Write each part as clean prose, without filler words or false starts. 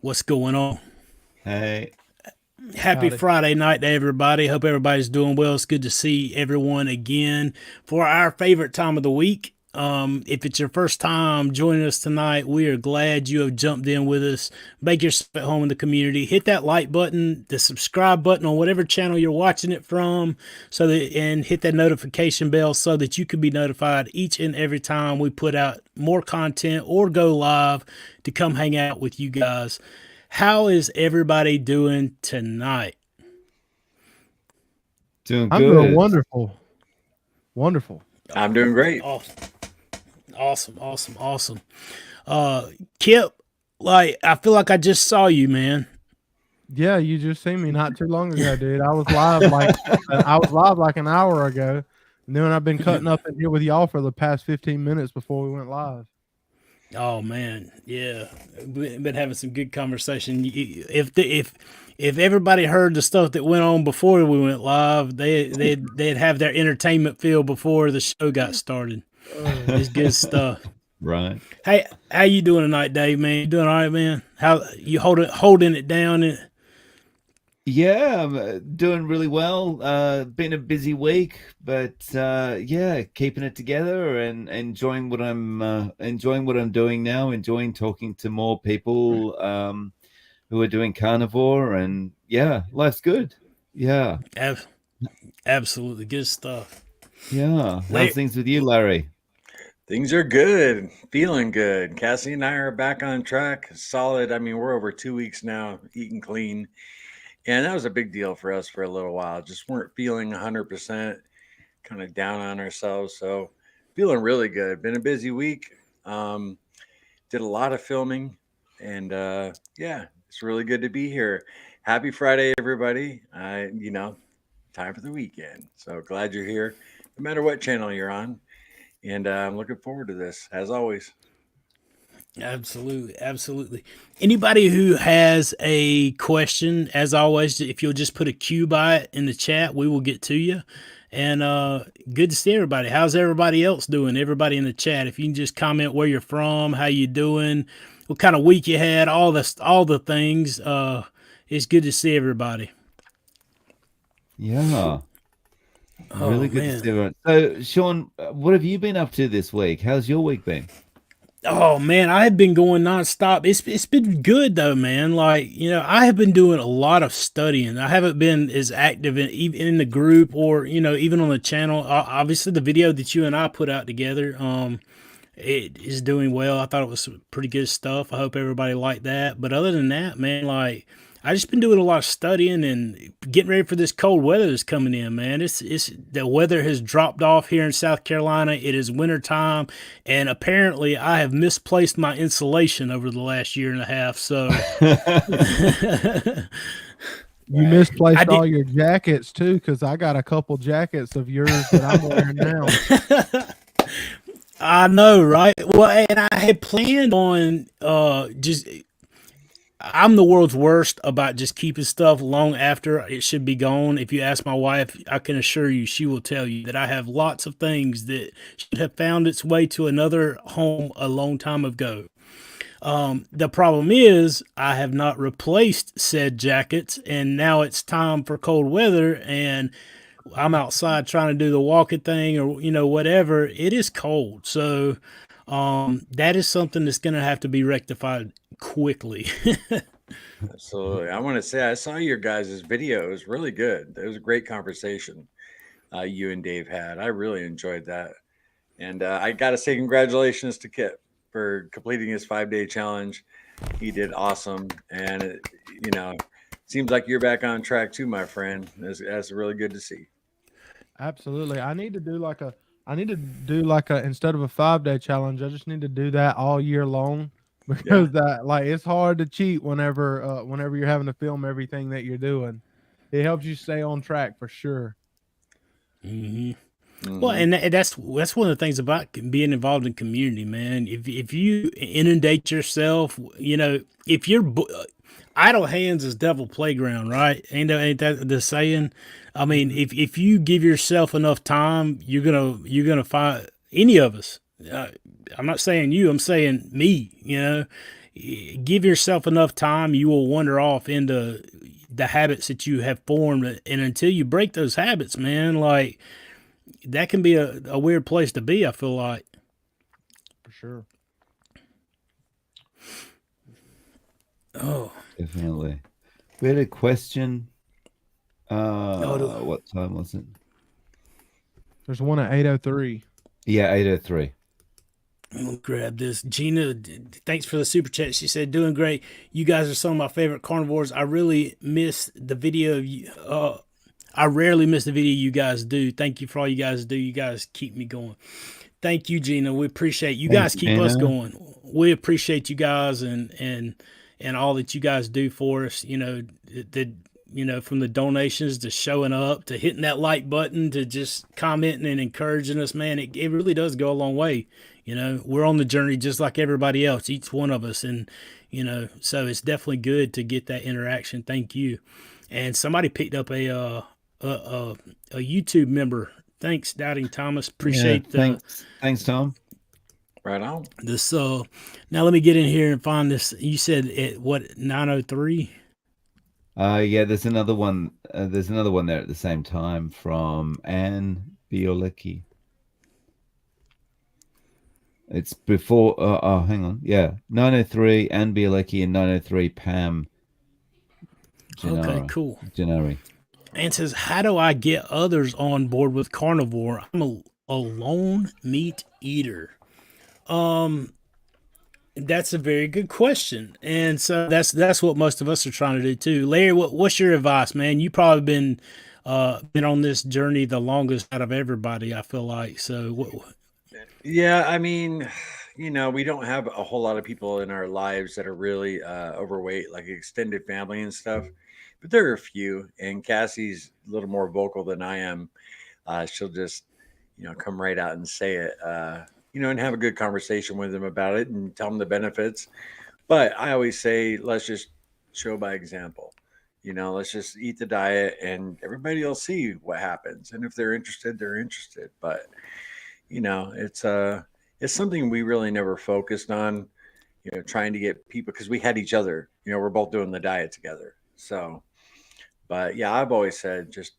What's going on? Hey, Happy Howdy. Friday night to everybody. Hope everybody's doing well. It's good to see everyone again for our favorite time of the week. If it's your first time joining us tonight, we are glad you have jumped in with us. Make yourself at home in the community. Hit that like button, the subscribe button on whatever channel you're watching it from, and hit that notification bell so that you can be notified each and every time we put out more content or go live to come hang out with you guys. How is everybody doing tonight? doing I'm doing good. wonderful. Wonderful. I'm doing great. Awesome. Kip, like I feel like I just saw you, man. Yeah, you just seen me not too long ago, dude. I was live like an hour ago. And then I've been cutting up in here with y'all for the past 15 minutes before we went live. Oh man, yeah, we've been having some good conversation. If everybody heard the stuff that went on before we went live, they'd have their entertainment feel before the show got started. It's good stuff. Right. Hey, how you doing tonight, Dave? Man, you doing all right, man? How you holding it down? Yeah, I'm doing really well. Been a busy week, but yeah, keeping it together and enjoying what I'm doing now. Enjoying talking to more people who are doing carnivore, and yeah, life's good. Yeah, Absolutely good stuff. yeah. How's things with you, Larry? Things are good, feeling good. Cassie and I are back on track, solid. I mean, we're over 2 weeks now eating clean, and that was a big deal for us for a little while. Just weren't feeling 100%, kind of down on ourselves. So feeling really good. Been a busy week. Did a lot of filming, and yeah, it's really good to be here. Happy Friday, everybody. Time for the weekend. So glad you're here, no matter what channel you're on. And I'm looking forward to this, as always. Absolutely. Anybody who has a question, as always, if you'll just put a Q by it in the chat, we will get to you. And good to see everybody. How's everybody else doing? Everybody in the chat, if you can just comment where you're from, how you doing, what kind of week you had, all the things. It's good to see everybody. Yeah, really good man. to see everyone. So, Sean, what have you been up to this week? How's your week been? Oh man, I have been going nonstop. It's been good though, man. Like, I have been doing a lot of studying. I haven't been as active even in the group or even on the channel. Obviously, the video that you and I put out together, it is doing well. I thought it was pretty good stuff. I hope everybody liked that. But other than that, man, like I just been doing a lot of studying and getting ready for this cold weather that's coming in, man. It's the weather has dropped off here in South Carolina. It is winter time, and apparently I have misplaced my insulation over the last year and a half. So You misplaced all your jackets too, because I got a couple jackets of yours that I'm wearing now. I know, right? Well, and I had planned on I'm the world's worst about just keeping stuff long after it should be gone. If you ask my wife, I can assure you, she will tell you that I have lots of things that should have found its way to another home a long time ago. The problem is I have not replaced said jackets, and now it's time for cold weather, and I'm outside trying to do the walking thing or, whatever. It is cold. So that is something that's going to have to be rectified quickly. Absolutely. I want to say I saw your guys' video. It was really good. It was a great conversation you and Dave had. I really enjoyed that. And I got to say congratulations to Kip for completing his 5-day challenge. He did awesome. And, seems like you're back on track too, my friend. That's really good to see. Absolutely. I need to do like a instead of a 5-day challenge, I just need to do that all year long, because it's hard to cheat whenever you're having to film everything that you're doing. It helps you stay on track for sure. Mm-hmm. Well, and that's one of the things about being involved in community, man. If you inundate yourself, if you're idle hands is devil playground, right? Ain't that the saying? I mean, if you give yourself enough time, you're gonna find any of us. I'm not saying you. I'm saying me. give yourself enough time, you will wander off into the habits that you have formed. And until you break those habits, man, like that can be a weird place to be, I feel like. For sure. Oh, Definitely. We had a question. oh, What time was it? There's one at 8:03. Yeah, 8:03. I'll grab this. Gina, thanks for the super chat. She said, doing great. You guys are some of my favorite carnivores. I really miss the video of you. I rarely miss the video you guys do. Thank you for all you guys do. You guys keep me going. Thank you, Gina. We appreciate you Thanks, guys. Keep us Gina. going. We appreciate you guys and all that you guys do for us. From the donations to showing up to hitting that like button to just commenting and encouraging us, man. It really does go a long way. We're on the journey just like everybody else, each one of us, and so it's definitely good to get that interaction. Thank you. And somebody picked up a YouTube member. Thanks, Doubting Thomas. Appreciate thanks, Tom. Right on. this. Now let me get in here and find this. You said it what 903? Yeah, there's another one. There's another one there at the same time from Anne Biolecki. It's before. Hang on. Yeah, 903 Anne Biolecki and 903 Pam. Okay, cool. Gennari. And says, how do I get others on board with carnivore? I'm a lone meat eater. That's a very good question, and so that's what most of us are trying to do too. Larry, what's your advice, man? You probably been on this journey the longest out of everybody, I feel like. So, Yeah, I mean, we don't have a whole lot of people in our lives that are really overweight, like extended family and stuff. But there are a few, and Cassie's a little more vocal than I am. She'll just, come right out and say it, and have a good conversation with them about it and tell them the benefits. But I always say, let's just show by example. Let's just eat the diet, and everybody will see what happens. And if they're interested, they're interested. But it's something we really never focused on. Trying to get people because we had each other. We're both doing the diet together. So, but yeah, I've always said just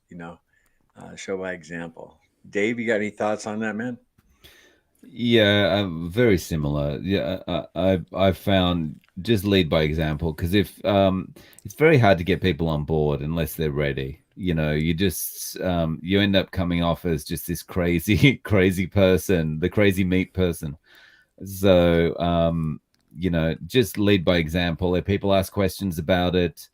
show by example. Dave, you got any thoughts on that, man? Yeah, very similar. Yeah, I found just lead by example because if it's very hard to get people on board unless they're ready. You just you end up coming off as just this crazy person, the crazy meat person. So just lead by example. If people ask questions about it,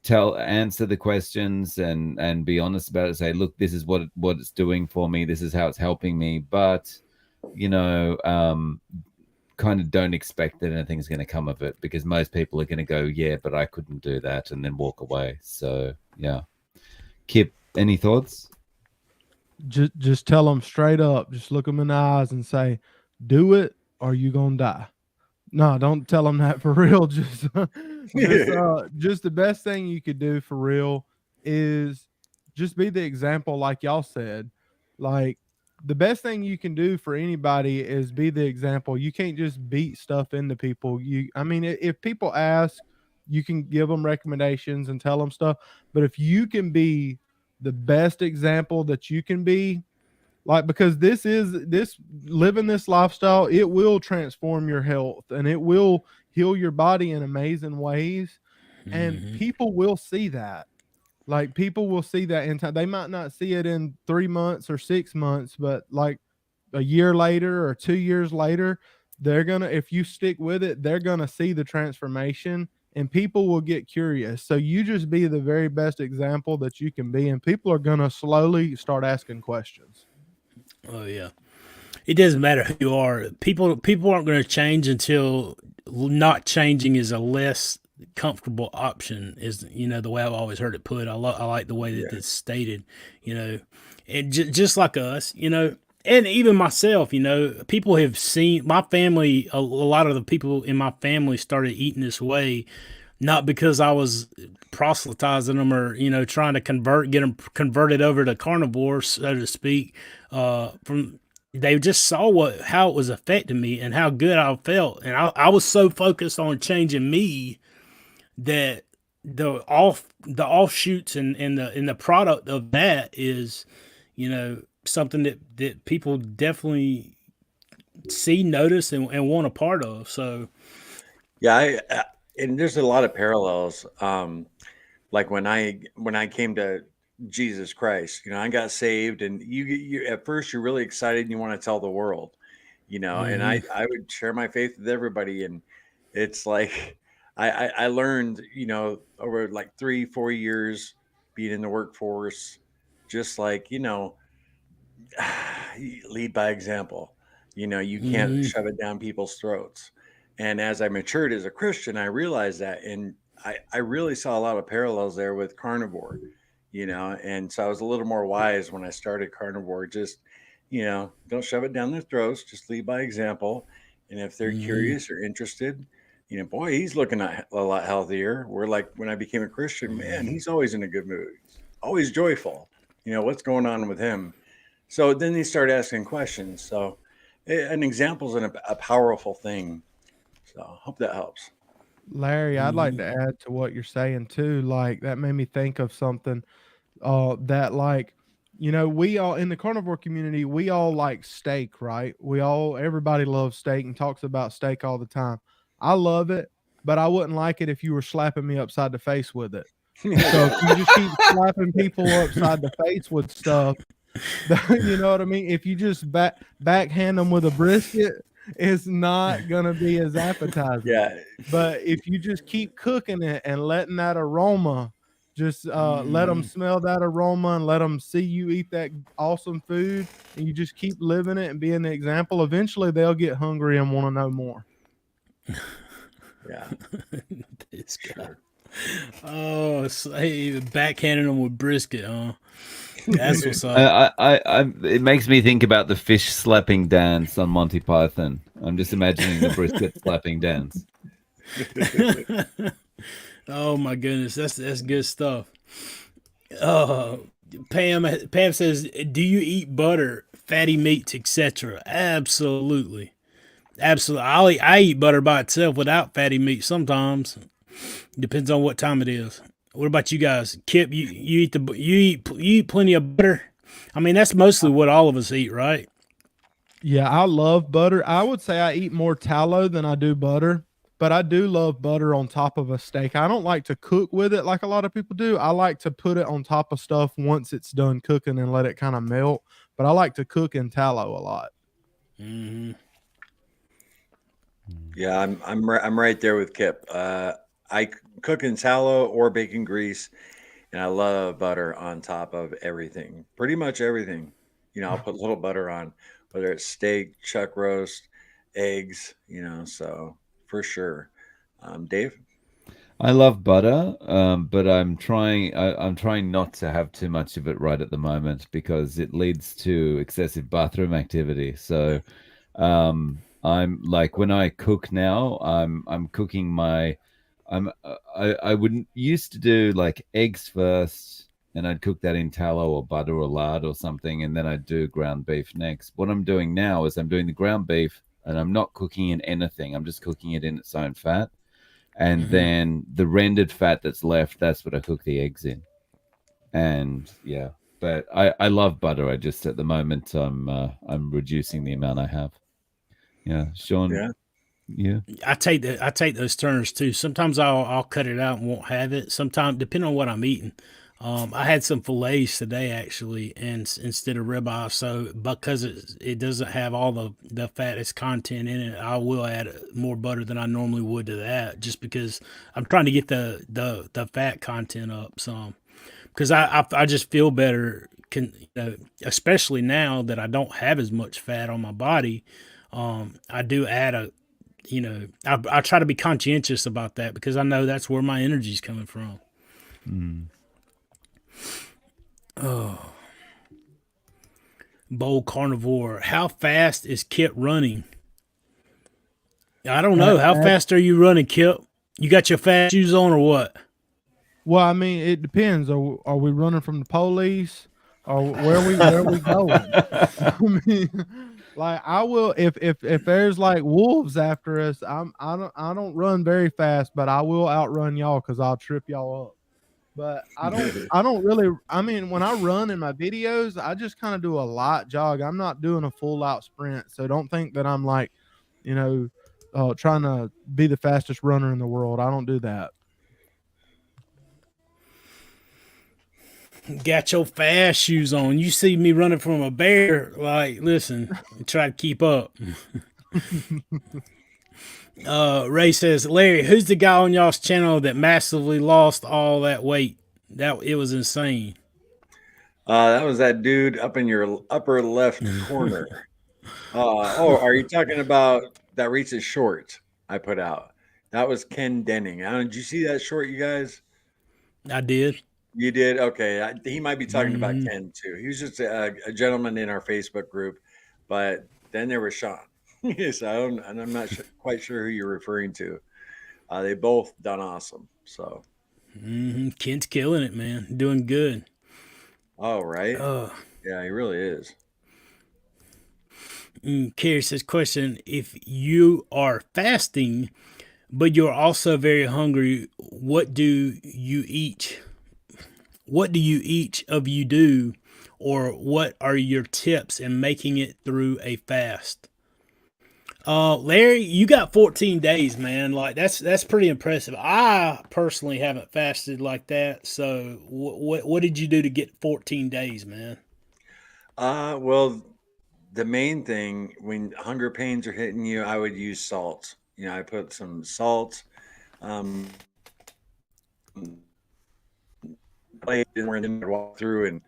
answer the questions and be honest about it. Say, look, this is what it's doing for me. This is how it's helping me. But kind of don't expect that anything's going to come of it because most people are going to go, yeah, but I couldn't do that, and then walk away. So yeah. Kip, any thoughts? Just tell them straight up. Just look them in the eyes and say, "Do it, or you gonna die." No, don't tell them that for real. Just the best thing you could do for real is just be the example, like y'all said. Like the best thing you can do for anybody is be the example. You can't just beat stuff into people. If people ask, you can give them recommendations and tell them stuff. But if you can be the best example that you can be, like, because this living this lifestyle, it will transform your health and it will heal your body in amazing ways. And people will see that. Like people will see that in time. They might not see it in 3 months or 6 months, but like a year later or 2 years later, if you stick with it, they're gonna see the transformation and people will get curious. So you just be the very best example that you can be, and people are gonna slowly start asking questions. Oh yeah, it doesn't matter who you are. People aren't going to change until not changing is a less comfortable option. Is the way I've always heard it put. I like the way that it's stated. And just like us, and even myself, people have seen my family. A lot of the people in my family started eating this way, not because I was proselytizing them or trying to get them converted over to carnivore, so to speak. From they just saw how it was affecting me and how good I felt, and I was so focused on changing me that the offshoots and the product of that is, something that people definitely see, notice, and want a part of. So Yeah, and there's a lot of parallels. Like when I came to Jesus Christ, I got saved, and you at first you're really excited and you want to tell the world, and mhm, I would share my faith with everybody, and it's like I learned, over like 3-4 years being in the workforce, just like, lead by example. You can't mhm, shove it down people's throats. And as I matured as a Christian, I realized that, and I really saw a lot of parallels there with carnivore, and so I was a little more wise when I started carnivore. Just, don't shove it down their throats, just lead by example. And if they're mhm. curious or interested, boy, he's looking a lot healthier. We're like, when I became a Christian, man, he's always in a good mood, always joyful. What's going on with him? So then they start asking questions. So an example is a powerful thing. So hope that helps. Larry, I'd like Mhm. to add to what you're saying too. Like that made me think of something that like we all in the carnivore community, we all like steak, right? Everybody loves steak and talks about steak all the time. I love it, but I wouldn't like it if you were slapping me upside the face with it. So if you just keep slapping people upside the face with stuff, you know what I mean? If you just backhand them with a brisket, it's not gonna be as appetizing. Yeah. But if you just keep cooking it and letting that aroma, just let them Mhm. smell that aroma and let them see you eat that awesome food, and you just keep living it and being the example. Eventually, they'll get hungry and want to know more. Yeah. This guy. Sure. Oh, hey, backhanding them with brisket, huh? That's what's up. It makes me think about the fish slapping dance on Monty Python. I'm just imagining the brisket slapping dance. Oh my goodness, that's good stuff. Uh, Pam says, "Do you eat butter, fatty meats, etc.?" Absolutely, absolutely. I eat butter by itself without fatty meat sometimes. Depends on what time it is. What about you guys? Kip, you eat plenty of butter. I mean, that's mostly what all of us eat, right? Yeah, I love butter. I would say I eat more tallow than I do butter, but I do love butter on top of a steak. I don't like to cook with it like a lot of people do. I like to put it on top of stuff once it's done cooking and let it kind of melt. But I like to cook in tallow a lot. Hmm. Yeah, I'm right there with Kip. Cook in tallow or bacon grease, and I love butter on top of everything. Pretty much everything. I'll put a little butter on, whether it's steak, chuck roast, eggs. So for sure. Dave. I love butter, but I'm trying not to have too much of it right at the moment because it leads to excessive bathroom activity. So, I'm like when I cook now, I'm cooking I wouldn't used to do like eggs first, and I'd cook that in tallow or butter or lard or something, and then I'd do ground beef next. What I'm doing now is I'm doing the ground beef, and I'm not cooking in anything. I'm just cooking it in its own fat, and Hmm. then the rendered fat that's left, that's what I cook the eggs in. And yeah, but I love butter. I just at the moment I'm reducing the amount I have. Yeah, Sean. Yeah. Yeah. I take those turns too. Sometimes I'll cut it out and won't have it. Sometimes depending on what I'm eating. I had some fillets today actually, and instead of ribeye, so because it doesn't have all the fattest content in it, I will add more butter than I normally would to that, just because I'm trying to get the fat content up some. Because I just feel better, especially now that I don't have as much fat on my body. I do add I try to be conscientious about that because I know that's where my energy's coming from. Mm. Oh, bold carnivore. How fast is Kip running? I don't know. How At fast are you running, Kip? You got your fast shoes on or what? Well, I mean, it depends. Are we running from the police, or where we going? I mean, Like I will if there's like wolves after us, I don't run very fast, but I will outrun y'all because I'll trip y'all up. But I don't really I mean when I run in my videos, I just kind of do a light jog. I'm not doing a full out sprint. So don't think that I'm like, you know, trying to be the fastest runner in the world. I don't do that. Got your fast shoes on. You see me running from a bear. Like, listen, try to keep up. Ray says, Larry, who's the guy on y'all's channel that massively lost all that weight? That it was insane. That was that dude up in your upper left corner. Are you talking about that Reese's short I put out? That was Ken Denning. Did you see that short, you guys? I did. You did? Okay. He might be talking about Ken too. He was just a gentleman in our Facebook group, but then there was Sean. So I'm not quite sure who you're referring to. They both done awesome. So Ken's killing it, man. Doing good. Oh, right. Yeah, he really is. Carrie says, question, if you are fasting, but you're also very hungry, what do you eat? What do you each of you do, or what are your tips in making it through a fast? Larry, you got 14 days, man. Like that's pretty impressive. I personally haven't fasted like that. So what did you do to get 14 days, man? Well, the main thing when hunger pains are hitting you, I would use salt. I put some salt, plate and then walk through and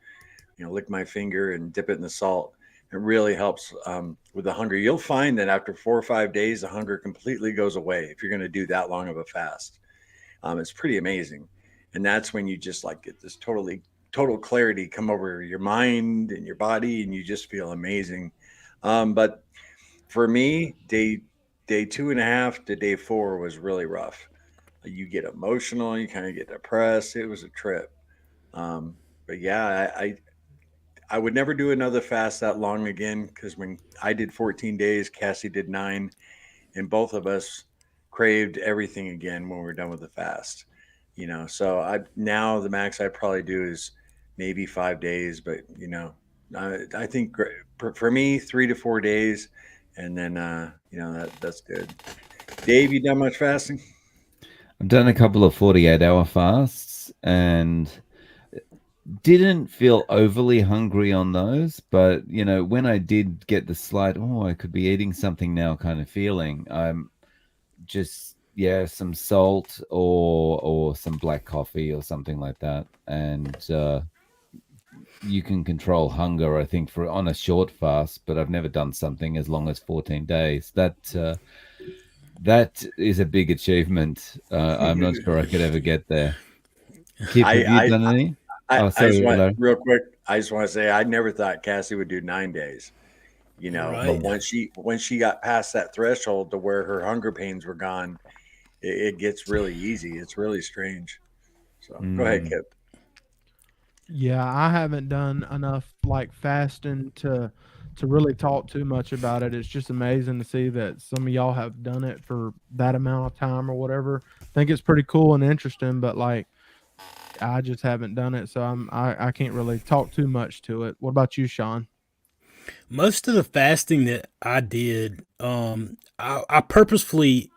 lick my finger and dip it in the salt. It really helps with the hunger. You'll find that after 4 or 5 days, the hunger completely goes away if you're going to do that long of a fast. It's pretty amazing, and that's when you just like get this total clarity come over your mind and your body, and you just feel amazing. But for me, day 2.5 to day 4 was really rough. You get emotional, you kind of get depressed. It was a trip. But yeah, I would never do another fast that long again, because when I did 14 days, Cassie did 9, and both of us craved everything again when we were done with the fast. So now the max I probably do is maybe 5 days, but I think for me 3 to 4 days, and then that's good. Dave, you done much fasting? I've done a couple of 48-hour fasts and didn't feel overly hungry on those, but when I did get the slight I could be eating something now kind of feeling, I'm just some salt or some black coffee or something like that, and you can control hunger, I think, on a short fast, but I've never done something as long as 14 days. That is a big achievement. I'm not sure I could ever get there. Kip, have you done any? Real quick, I just want to say I never thought Cassie would do 9 days. Right. But once she got past that threshold to where her hunger pains were gone, it gets really easy. It's really strange. So go ahead, Kip. Yeah, I haven't done enough like fasting to really talk too much about it. It's just amazing to see that some of y'all have done it for that amount of time or whatever. I think it's pretty cool and interesting, but like I just haven't done it, so I can't really talk too much to it. What about you, Sean? Most of the fasting that I did, I purposefully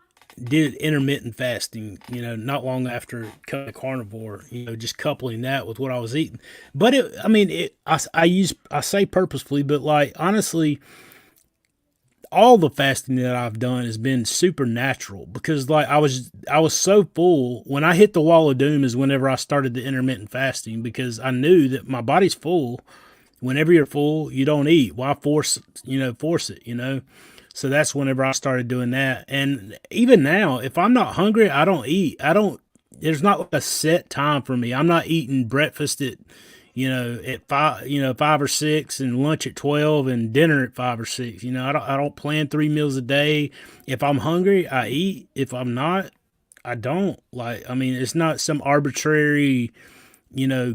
did intermittent fasting, not long after coming to carnivore, just coupling that with what I was eating. But I say purposefully, but like, honestly, all the fasting that I've done has been supernatural, because like I was so full when I hit the wall of doom is whenever I started the intermittent fasting, because I knew that my body's full. Whenever you're full, you don't eat. Why force it? So that's whenever I started doing that. And even now, if I'm not hungry, I don't eat. There's not like a set time for me. I'm not eating breakfast at 5, 5 or 6, and lunch at 12, and dinner at 5 or 6. I don't plan 3 meals a day. If I'm hungry, I eat. If I'm not, I don't. It's not some arbitrary,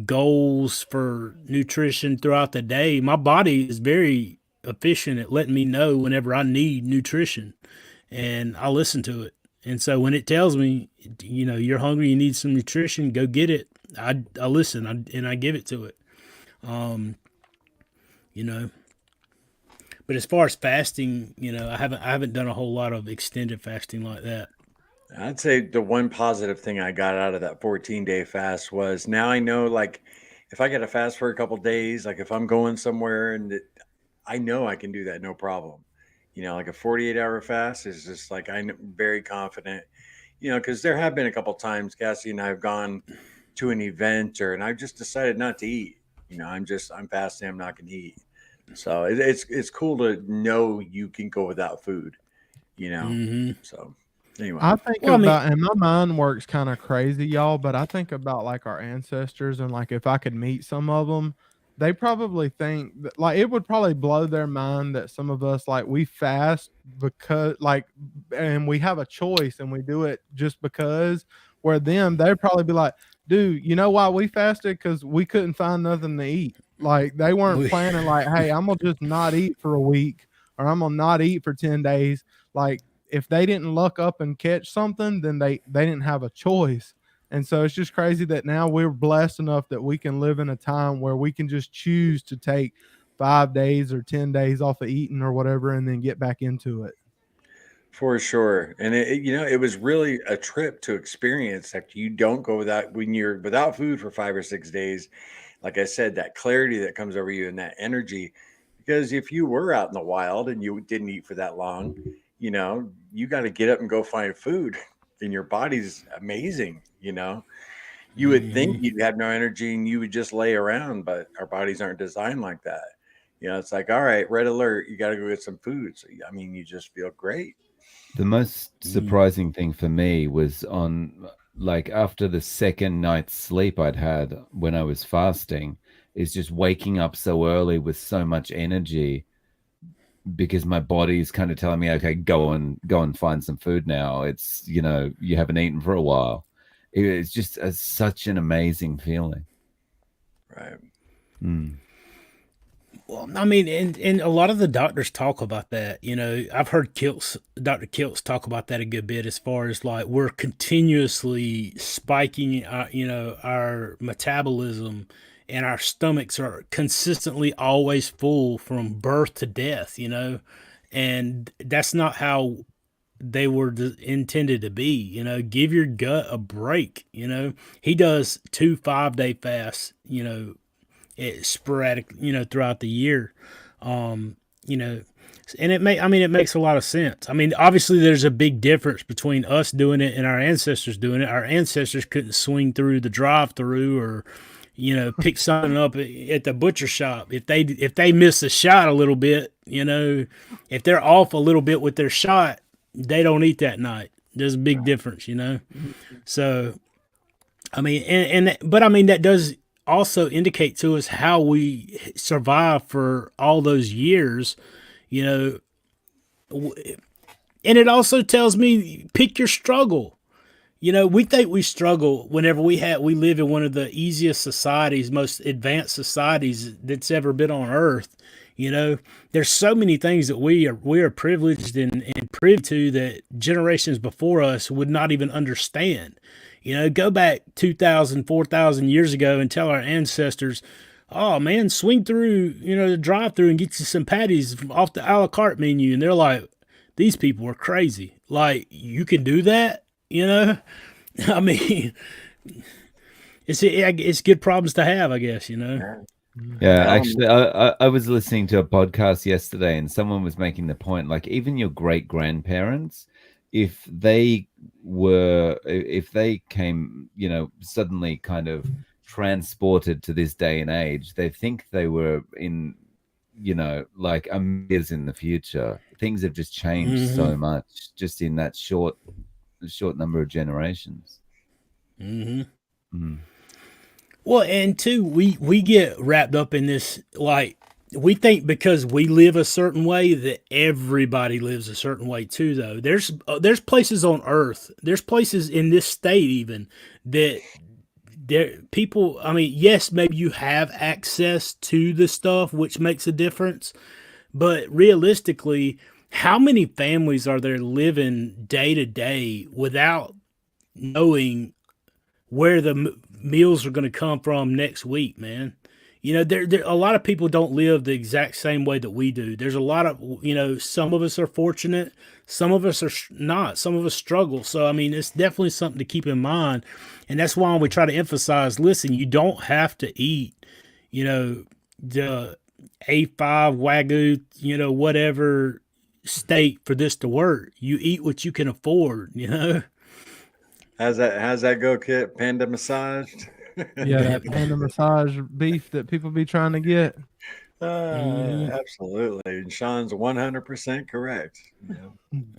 goals for nutrition throughout the day. My body is very efficient at letting me know whenever I need nutrition, and I listen to it. And so when it tells me, you're hungry, you need some nutrition, go get it. I listen, and I give it to it. Um, you know, but as far as fasting, I haven't done a whole lot of extended fasting like that. I'd say the one positive thing I got out of that 14-day fast was now I know, like, if I got to fast for a couple days, like if I'm going somewhere I know I can do that no problem. Like a 48-hour fast is just like I'm very confident, because there have been a couple times Cassie and I have gone to an event and I've just decided not to eat. I'm fasting, I'm not going to eat. So it's cool to know you can go without food, you know. Hmm. So anyway. I think Well, I mean, about, and my mind works kind of crazy, y'all, but I think about like our ancestors and like if I could meet some of them, they probably think that, like, it would probably blow their mind that some of us, like, we fast because, like, and we have a choice and we do it just because, where them, they'd probably be like, dude, you know why we fasted? Because we couldn't find nothing to eat. Like, they weren't we, planning, like, hey, I'm gonna just not eat for a week or I'm gonna not eat for 10 days. Like, if they didn't luck up and catch something, then they didn't have a choice. And so it's just crazy that now we're blessed enough that we can live in a time where we can just choose to take 5 days or 10 days off of eating or whatever and then get back into it. For sure. And it was really a trip to experience after you don't go without when you're without food for 5 or 6 days. Like I said, that clarity that comes over you and that energy. Because if you were out in the wild and you didn't eat for that long, you got to get up and go find food. And your body's amazing. You would think Mhm. you'd have no energy and you would just lay around, but our bodies aren't designed like that. It's like, all right, red alert, you got to go get some food. So, I mean, you just feel great. The most Mm. surprising thing for me was on, like, after the second night's sleep I'd had when I was fasting, is just waking up so early with so much energy because my body's kind of telling me, okay, go and find some food now. It's, you haven't eaten for a while. It's just such an amazing feeling. Right. Mm. Well, I mean, and a lot of the doctors talk about that. I've heard Dr. Kiltz talk about that a good bit as far as like we're continuously spiking, our metabolism, and our stomachs are consistently always full from birth to death. And that's not how they were intended to be. Give your gut a break. He does 2 5-day fasts. Sporadic, throughout the year. Um, you know, and it makes a lot of sense. I mean, obviously there's a big difference between us doing it and our ancestors doing it. Our ancestors couldn't swing through the drive-through or, pick something up at the butcher shop. If they miss a shot a little bit, if they're off a little bit with their shot, they don't eat that night. There's a big difference. So I mean, but I mean, that does also indicate to us how we survived for all those years, you know. And it also tells me pick your struggle. We think we struggle whenever we live in one of the easiest societies, most advanced societies that's ever been on earth. There's so many things that we are privileged and privy to that generations before us would not even understand. Go back 2,000, 4,000 years ago and tell our ancestors, oh man, swing through, the drive through and get you some patties off the a la carte menu. And they're like, these people are crazy. Like, you can do that, I mean, it's good problems to have, I guess, Yeah. Yeah, Um, actually, I was listening to a podcast yesterday, and someone was making the point, like, even your great grandparents, if they came, suddenly kind of transported to this day and age, they think they were in, like a years in the future. Things have just changed Mm-hmm. so much just in that short number of generations. Mm-hmm. Mm. Well, and two, we get wrapped up in this, like, we think because we live a certain way that everybody lives a certain way too. Though there's places on Earth, there's places in this state even that there people. I mean, yes, maybe you have access to the stuff, which makes a difference. But realistically, how many families are there living day to day without knowing where the meals are going to come from next week, man? You know, there a lot of people don't live the exact same way that we do. There's a lot of, you know, some of us are fortunate, some of us are not, some of us struggle. So, I mean, it's definitely something to keep in mind. And that's why we try to emphasize, listen, you don't have to eat, you know, the A5 Wagyu, you know, whatever steak for this to work. You eat what you can afford, you know? How's that go, Kit? Panda massaged? Yeah, that panda massage beef that people be trying to get. Absolutely. And Sean's 100% correct. You know,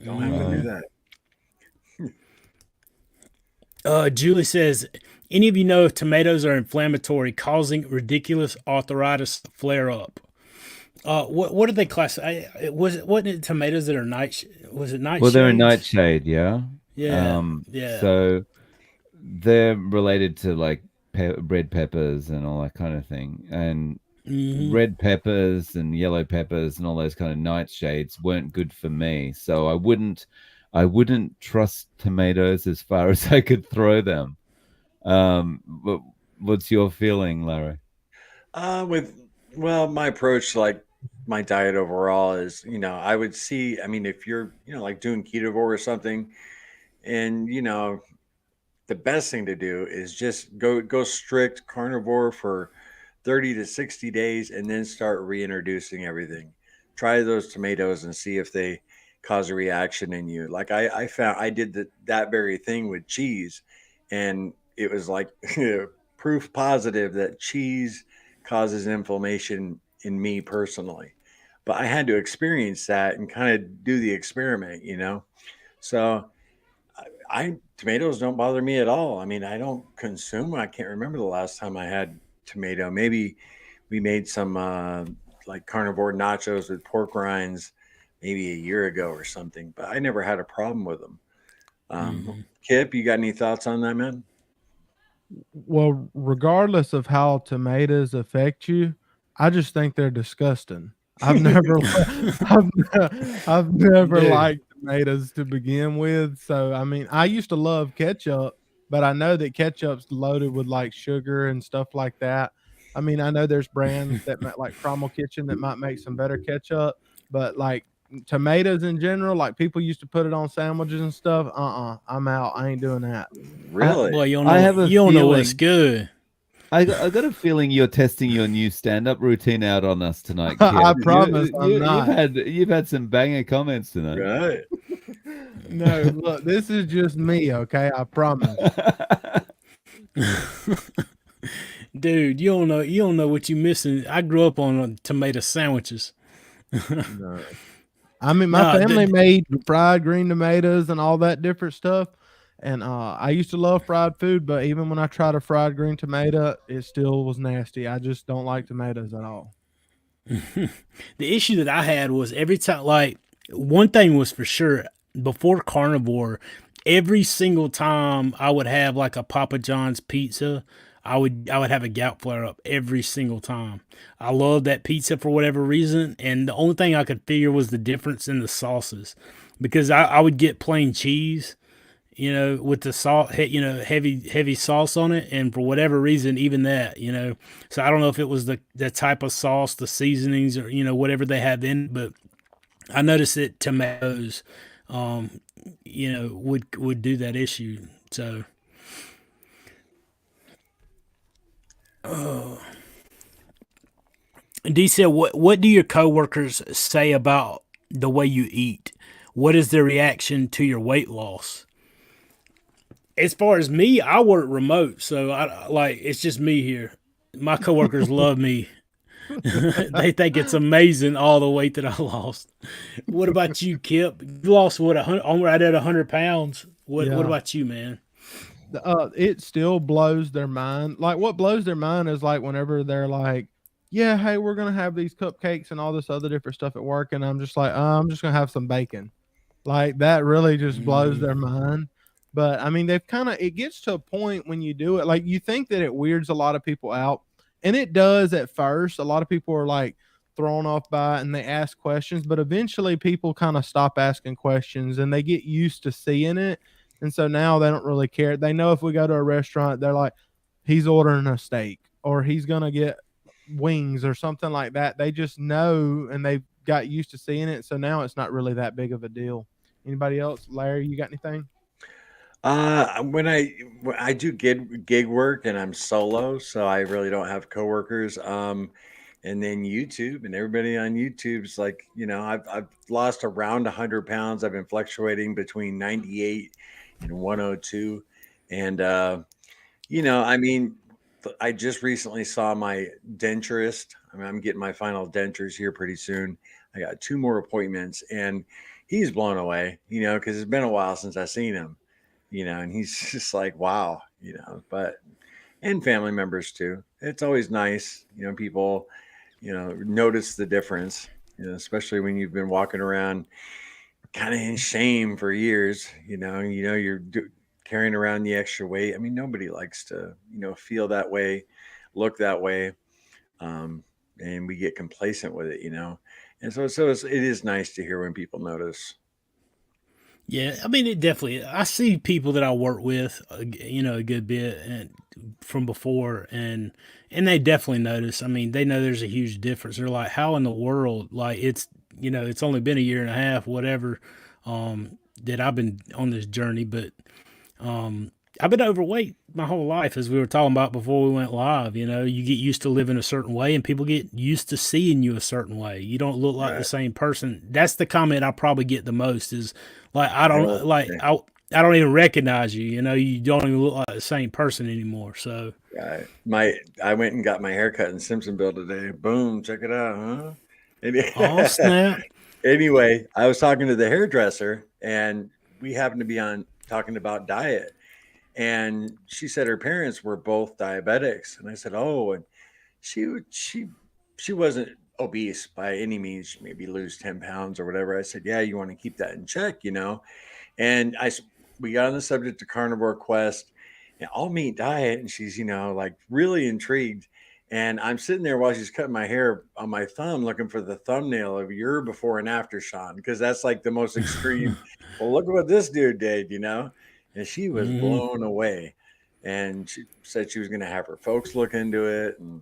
don't have to do that. Julie says, any of you know if tomatoes are inflammatory, causing ridiculous arthritis flare up? What did they classify? Wasn't it tomatoes that are was it nightshades? Well, they're a nightshade, yeah. Yeah, yeah. So they're related to like red peppers and all that kind of thing. And red peppers and yellow peppers and all those kind of nightshades weren't good for me. So I wouldn't trust tomatoes as far as I could throw them. But what's your feeling, Larry? My approach to like my diet overall is, you know, I would see, I mean, if you're, you know, like doing keto or something, and you know, the best thing to do is just go strict carnivore for 30 to 60 days and then start reintroducing everything. Try those tomatoes and see if they cause a reaction in you. Like I found I did that very thing with cheese, and it was like proof positive that cheese causes inflammation in me personally. But I had to experience that and kind of do the experiment, you know. So I tomatoes don't bother me at all. I mean, I don't consume. I can't remember the last time I had tomato. Maybe we made some like carnivore nachos with pork rinds maybe a year ago or something, but I never had a problem with them. Kip, you got any thoughts on that, man? Well, regardless of how tomatoes affect you, I just think they're disgusting. I've never, I've never liked tomatoes to begin with. So, I mean, I used to love ketchup, but I know that ketchup's loaded with like sugar and stuff like that. I mean, I know there's brands that like Cromwell Kitchen that might make some better ketchup, but like tomatoes in general, like people used to put it on sandwiches and stuff. I'm out. I ain't doing that. Really? Boy, you don't know what's good. I got a feeling you're testing your new stand-up routine out on us tonight, Kip. I promise I'm not. You've had some banger comments tonight. Right. No, look, this is just me, okay? I promise. Dude, you don't know what you missing. I grew up on tomato sandwiches. No. I mean, my family made fried green tomatoes and all that different stuff. And I used to love fried food, but even when I tried a fried green tomato, it still was nasty. I just don't like tomatoes at all. The issue that I had was every time, like, one thing was for sure, before carnivore, every single time I would have like a Papa John's pizza, I would have a gout flare up every single time. I loved that pizza for whatever reason, and the only thing I could figure was the difference in the sauces, because I would get plain cheese, you know, with the salt, you know, heavy sauce on it, and for whatever reason, even that, you know, so I don't know if it was the type of sauce, the seasonings, or you know whatever they have in, but I noticed that tomatoes, you know, would do that issue. So. D said, what do your coworkers say about the way you eat? What is their reaction to your weight loss? As far as me, I work remote, so it's just me here. My coworkers love me. They think it's amazing all the weight that I lost. What about you, Kip? You lost what, right at 100 pounds? What about you, man? It still blows their mind. Like what blows their mind is like whenever they're like, yeah, hey, we're going to have these cupcakes and all this other different stuff at work. And I'm just like, I'm just going to have some bacon. Like that really just blows their mind. But I mean, it gets to a point when you do it, like you think that it weirds a lot of people out. And it does at first. A lot of people are like thrown off by it and they ask questions, but eventually people kind of stop asking questions and they get used to seeing it. And so now they don't really care. They know if we go to a restaurant, they're like, he's ordering a steak or he's going to get wings or something like that. They just know and they've got used to seeing it. So now it's not really that big of a deal. Anybody else? Larry, you got anything? When I do gig work and I'm solo, so I really don't have coworkers. And then YouTube and everybody on YouTube's like, I've lost around 100 pounds. I've been fluctuating between 98 and 102. And, I mean, I just recently saw my denturist. I mean, I'm getting my final dentures here pretty soon. I got 2 more appointments and he's blown away, because it's been a while since I've seen him, and he's just like, wow, and family members too. It's always nice, people, notice the difference, especially when you've been walking around kind of in shame for years, you're carrying around the extra weight. I mean, nobody likes to, feel that way, look that way. And we get complacent with it, and so it is nice to hear when people notice. Yeah, I mean, it definitely. I see people that I work with, a good bit and from before, and they definitely notice. I mean, they know there's a huge difference. They're like, "How in the world?" Like it's only been a year and a half, whatever, that I've been on this journey, but I've been overweight my whole life, as we were talking about before we went live. You get used to living a certain way, and people get used to seeing you a certain way. You don't look like the same person. That's the comment I probably get the most is like, I don't even recognize you. You don't even look like the same person anymore. So I went and got my haircut in Simpsonville today. Boom, check it out, huh? Oh snap! Anyway, I was talking to the hairdresser, and we happened to be on talking about diet. And she said her parents were both diabetics. And I said, oh, and she wasn't obese by any means. She maybe lose 10 pounds or whatever. I said, yeah, you want to keep that in check, And we got on the subject of Carnivore Quest and all meat diet. And she's, like really intrigued. And I'm sitting there while she's cutting my hair on my thumb, looking for the thumbnail of your before and after, Sean, because that's like the most extreme. Well, look at what this dude did, And she was blown away, and she said she was going to have her folks look into it. And,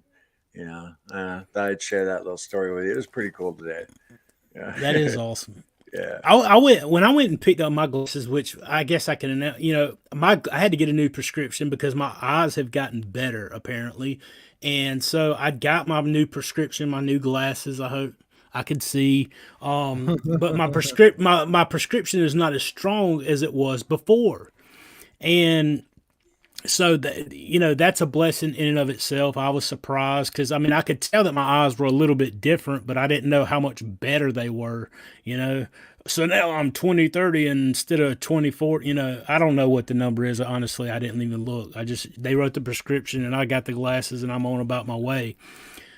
thought I'd share that little story with you. It was pretty cool today. Yeah. That is awesome. Yeah. I went and picked up my glasses, which I guess I can announce, I had to get a new prescription because my eyes have gotten better apparently. And so I got my new prescription, my new glasses. I hope I could see. But my prescription is not as strong as it was before. And so that's a blessing in and of itself. I was surprised because I could tell that my eyes were a little bit different, but I didn't know how much better they were, So now I'm 20/30 instead of 24, I don't know what the number is. Honestly, I didn't even look. They wrote the prescription and I got the glasses and I'm on about my way.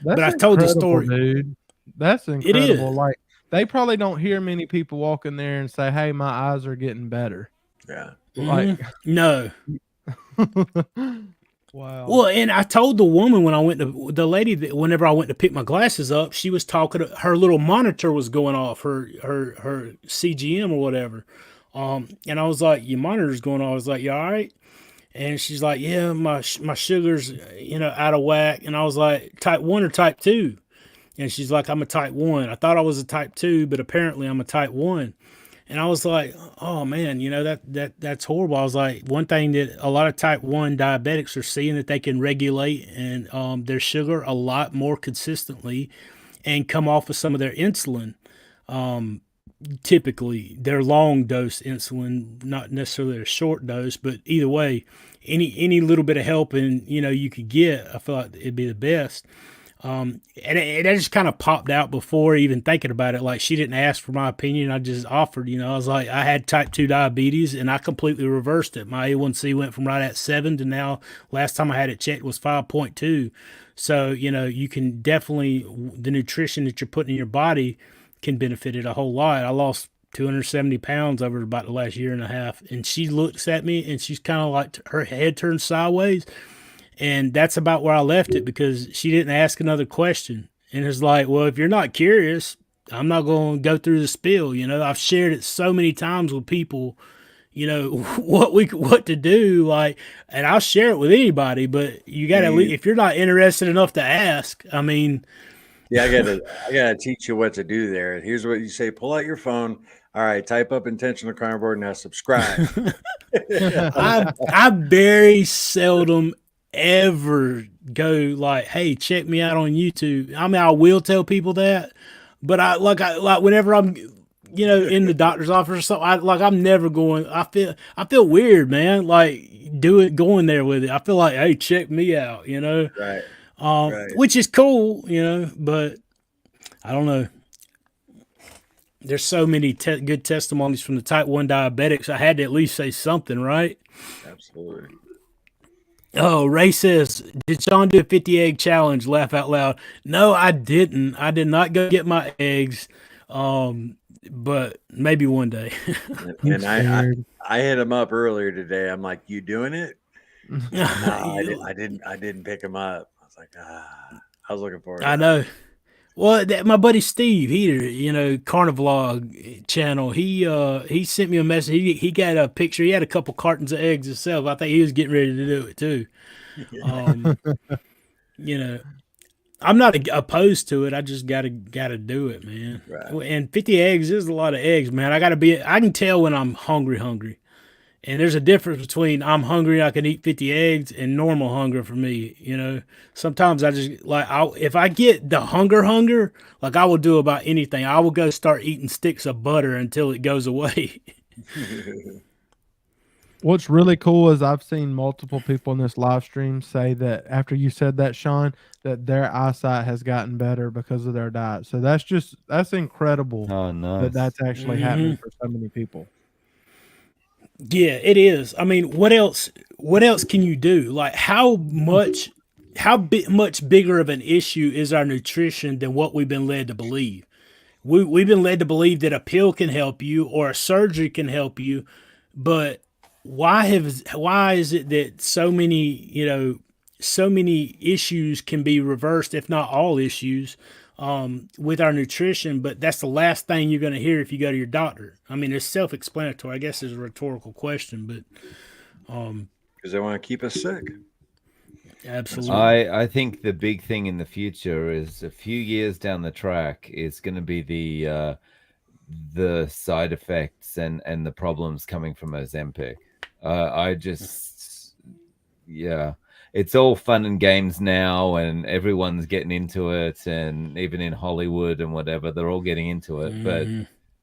That's but I told the story, dude. That's incredible. It is. Like they probably don't hear many people walk in there and say, "Hey, my eyes are getting better." Yeah. Like no. Wow. Well, and I told the woman when I went to the lady that whenever I went to pick my glasses up, she was talking. Her little monitor was going off, her CGM or whatever. And I was like, "Your monitor's going off." I was like, "You all right?" And she's like, "Yeah, my sugar's out of whack." And I was like, "Type 1 or type 2?" And she's like, "I'm a type 1. I thought I was a type 2, but apparently I'm a type 1. And I was like, oh man, that's horrible. I was like, one thing that a lot of type 1 diabetics are seeing that they can regulate and their sugar a lot more consistently and come off of some of their insulin. Typically their long dose insulin, not necessarily a short dose, but either way, any little bit of help and you could get, I feel like it'd be the best. And it just kind of popped out before even thinking about it. Like she didn't ask for my opinion. I just offered, I was like, I had type 2 diabetes and I completely reversed it. My A1C went from right at 7 to now last time I had it checked was 5.2. So, you can definitely, the nutrition that you're putting in your body can benefit it a whole lot. I lost 270 pounds over about the last year and a half. And she looks at me and she's kind of like her head turned sideways. And that's about where I left it because she didn't ask another question. And it's like, well, if you're not curious, I'm not going to go through the spiel. I've shared it so many times with people, what to do, like, and I'll share it with anybody, but you got to, if you're not interested enough to ask, I mean, yeah, I gotta teach you what to do there. Here's what you say: pull out your phone. All right, type up intentional carnivore, now subscribe. I very seldom ever go like, hey, check me out on YouTube. I mean, I will tell people that, but I like whenever I'm in the doctor's office or something, I'm never going. I feel weird, man, like going there with it. I feel like, hey, check me out, Right. Which is cool, but I don't know. There's so many good testimonies from the type 1 diabetics. I had to at least say something, right? Absolutely. Oh, Ray says, did Sean do a 50 egg challenge? Laugh out loud. No, I didn't. I did not go get my eggs. But maybe one day. And I hit him up earlier today. I'm like, you doing it? No, I didn't pick him up. I was like, I was looking forward to I know. Well, my buddy Steve here, Carnivore channel, he sent me a message. He got a picture. He had a couple cartons of eggs himself. I think he was getting ready to do it too. I'm not opposed to it. I just gotta do it, man. Right. And 50 eggs is a lot of eggs, man. I can tell when I'm hungry. And there's a difference between I'm hungry, I can eat 50 eggs, and normal hunger for me. Sometimes I just if I get the hunger, like I will do about anything. I will go start eating sticks of butter until it goes away. What's really cool is I've seen multiple people in this live stream say that after you said that, Sean, that their eyesight has gotten better because of their diet. So that's incredible. Oh, nice. That's actually happening for so many people. Yeah, it is. I mean, what else can you do? Like how much bigger of an issue is our nutrition than what we've been led to believe? We've been led to believe that a pill can help you or a surgery can help you, but why is it that so many issues can be reversed, if not all issues, with our nutrition, but that's the last thing you're going to hear if you go to your doctor? I mean, it's self-explanatory. I guess it's a rhetorical question, but because they want to keep us sick. Absolutely. I think the big thing in the future is a few years down the track is going to be the side effects and the problems coming from Ozempic. It's all fun and games now, and everyone's getting into it, and even in Hollywood and whatever, they're all getting into it. But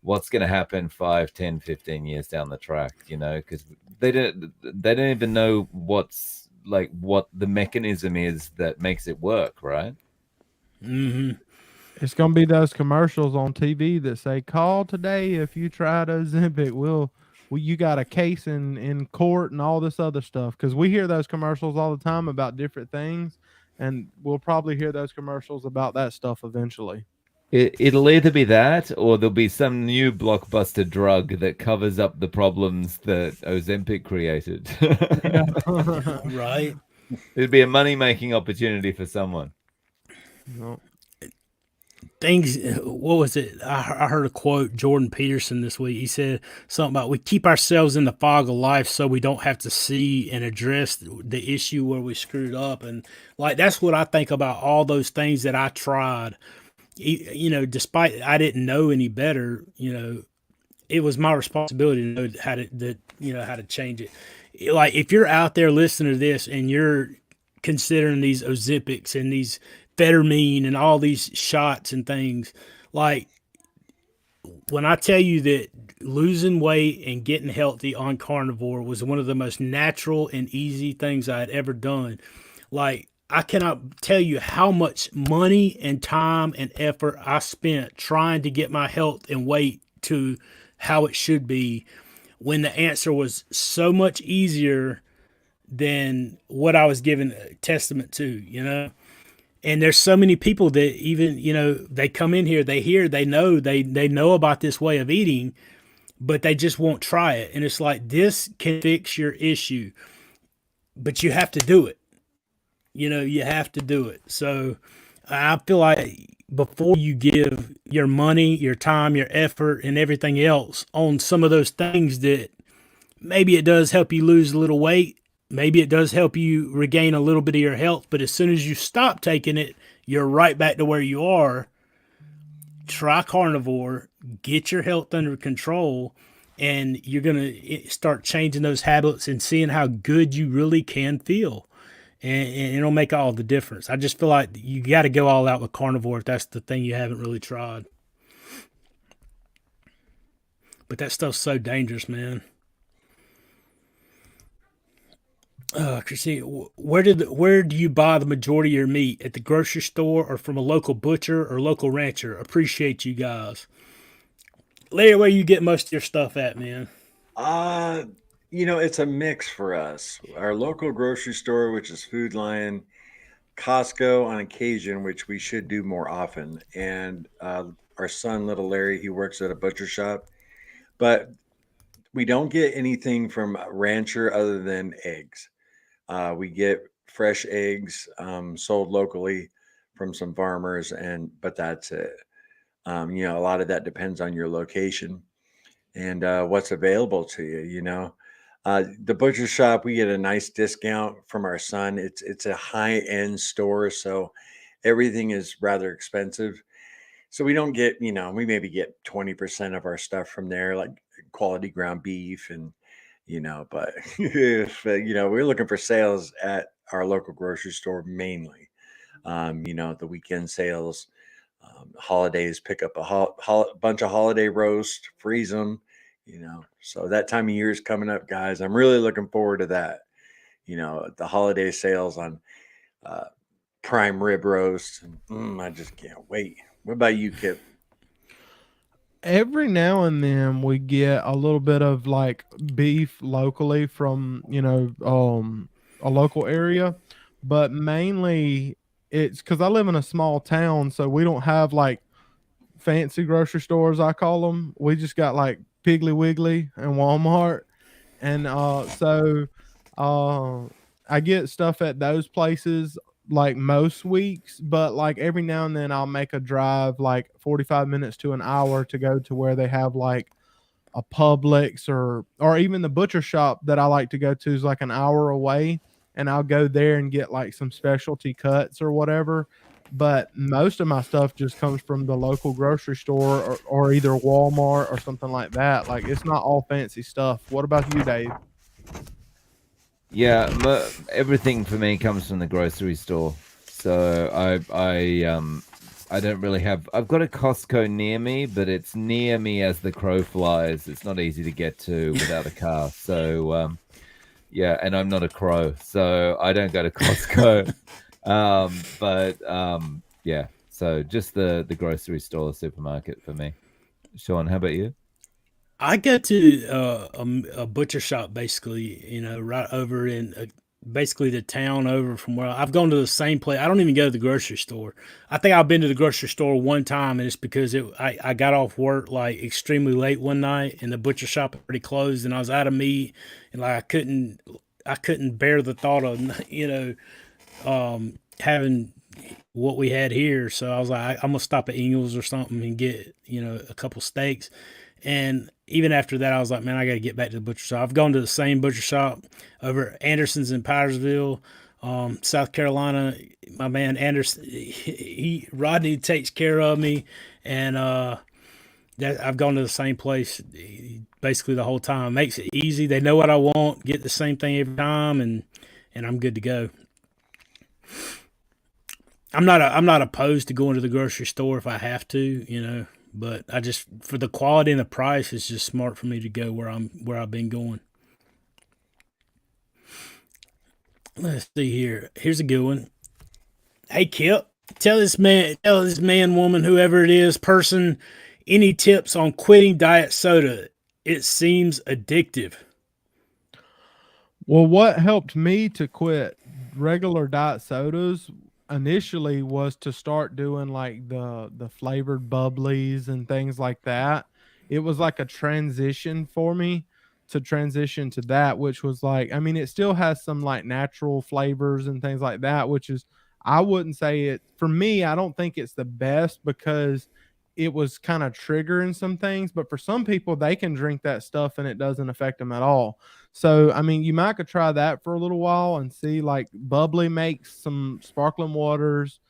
what's going to happen 5, 10, 15 years down the track, because they don't even know what the mechanism is that makes it work, right? It's going to be those commercials on TV that say, call today if you tried Ozempic. You got a case in court and all this other stuff, because we hear those commercials all the time about different things, and we'll probably hear those commercials about that stuff eventually. It'll either be that, or there'll be some new blockbuster drug that covers up the problems that Ozempic created. Right. It'd be a money-making opportunity for someone. No. What was it? I heard a quote, Jordan Peterson, this week. He said something about, we keep ourselves in the fog of life so we don't have to see and address the issue where we screwed up. And that's what I think about all those things that I tried. Despite I didn't know any better, it was my responsibility to know how to change it. Like if you're out there listening to this and you're considering these Ozempics and these Phetermine and all these shots and things, like when I tell you that losing weight and getting healthy on carnivore was one of the most natural and easy things I had ever done, like I cannot tell you how much money and time and effort I spent trying to get my health and weight to how it should be, when the answer was so much easier than what I was given a testament to, And there's so many people that even, they come in here, they know about this way of eating, but they just won't try it. And it's like, this can fix your issue, but you have to do it. You have to do it. So I feel like before you give your money, your time, your effort, and everything else on some of those things that maybe it does help you lose a little weight, maybe it does help you regain a little bit of your health, but as soon as you stop taking it, you're right back to where you are. Try carnivore, get your health under control, and you're going to start changing those habits and seeing how good you really can feel. And it'll make all the difference. I just feel like you got to go all out with carnivore if that's the thing you haven't really tried. But that stuff's so dangerous, man. Chrissy, where do you buy the majority of your meat? At the grocery store or from a local butcher or local rancher? Appreciate you guys. Larry, where you get most of your stuff at, man? It's a mix for us. Our local grocery store, which is Food Lion, Costco on occasion, which we should do more often, and our son, little Larry, he works at a butcher shop. But we don't get anything from a rancher other than eggs. We get fresh eggs sold locally from some farmers, but that's it. A lot of that depends on your location and what's available to you. The butcher shop, we get a nice discount from our son. It's a high end store, so everything is rather expensive. So we don't get, we maybe get 20% of our stuff from there, like quality ground beef but if, we're looking for sales at our local grocery store mainly. The weekend sales, holidays, pick up a bunch of holiday roast, freeze them, So that time of year is coming up, guys. I'm really looking forward to that. The holiday sales on prime rib roast. I just can't wait. What about you, Kip? Every now and then we get a little bit of like beef locally from, a local area, but mainly it's because I live in a small town, so we don't have like fancy grocery stores, I call them. We just got like Piggly Wiggly and Walmart. And uh, I get stuff at those places like most weeks, but like every now and then I'll make a drive like 45 minutes to an hour to go to where they have like a Publix or even the butcher shop that I like to go to is like an hour away, and I'll go there and get like some specialty cuts or whatever. But most of my stuff just comes from the local grocery store or either Walmart or something like that. Like it's not all fancy stuff. What about you, Dave? Yeah, everything for me comes from the grocery store. So I don't really have. I've got a Costco near me, but it's near me as the crow flies. It's not easy to get to without a car. So yeah, and I'm not a crow, so I don't go to Costco. Yeah. So just the grocery store, supermarket for me. Sean, how about you? I go to a butcher shop basically, right over in basically the town over from where I've gone to the same place. I don't even go to the grocery store. I think I've been to the grocery store one time, and it's because I got off work like extremely late one night, and the butcher shop had already closed, and I was out of meat, and like I couldn't bear the thought of having what we had here. So I was like, I'm gonna stop at Ingles or something and get a couple steaks. And even after that, I was like, man, I got to get back to the butcher shop. I've gone to the same butcher shop over at Anderson's in Powdersville, South Carolina. My man Anderson, Rodney takes care of me, and I've gone to the same place basically the whole time. Makes it easy. They know what I want, get the same thing every time, and I'm good to go. I'm not opposed to going to the grocery store if I have to, but I just for the quality and the price, it's just smart for me to go where I've been going. Let's see here. Here's a good one. Hey Kip, tell this man, woman, whoever it is, person, any tips on quitting diet soda? It seems addictive. Well, what helped me to quit regular diet sodas initially was to start doing like the flavored bubblies and things like that. It was like a transition for me to transition to that, which was like, I mean, it still has some like natural flavors and things like that, which is I wouldn't say it for me. I don't think it's the best because it was kind of triggering some things, but for some people, they can drink that stuff and it doesn't affect them at all. So, I mean, you might could try that for a little while and see. Like Bubbly makes some sparkling waters,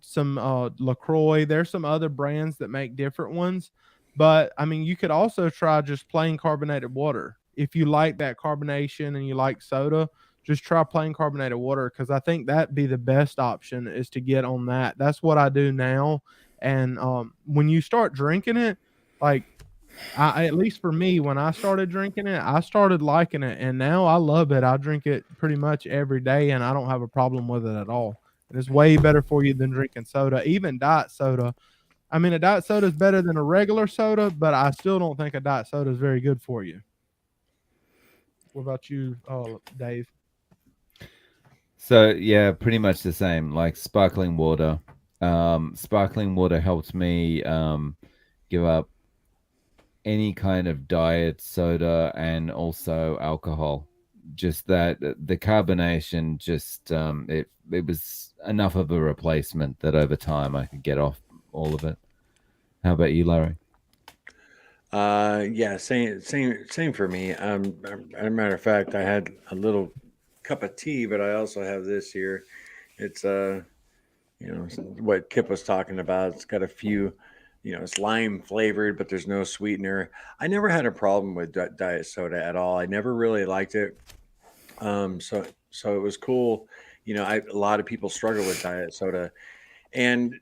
some LaCroix. There's some other brands that make different ones. But I mean, you could also try just plain carbonated water. If you like that carbonation and you like soda, just try plain carbonated water, because I think that'd be the best option is to get on that. That's what I do now. And when you start drinking it, like at least for me, when I started drinking it, I started liking it, and now I love it. I drink it pretty much every day, and I don't have a problem with it at all. And it's way better for you than drinking soda, even diet soda. I mean, a diet soda is better than a regular soda, but I still don't think a diet soda is very good for you. What about you, Dave? So yeah, pretty much the same. Like sparkling water. Sparkling water helps me give up any kind of diet soda and also alcohol. Just that the carbonation, just it was enough of a replacement that over time I could get off all of it. How about you, Larry? Yeah, same for me. As a matter of fact, I had a little cup of tea, but I also have this here. It's what Kip was talking about. It's got a few, it's lime flavored, but there's no sweetener. I never had a problem with diet soda at all. I never really liked it. So it was cool. A lot of people struggle with diet soda, and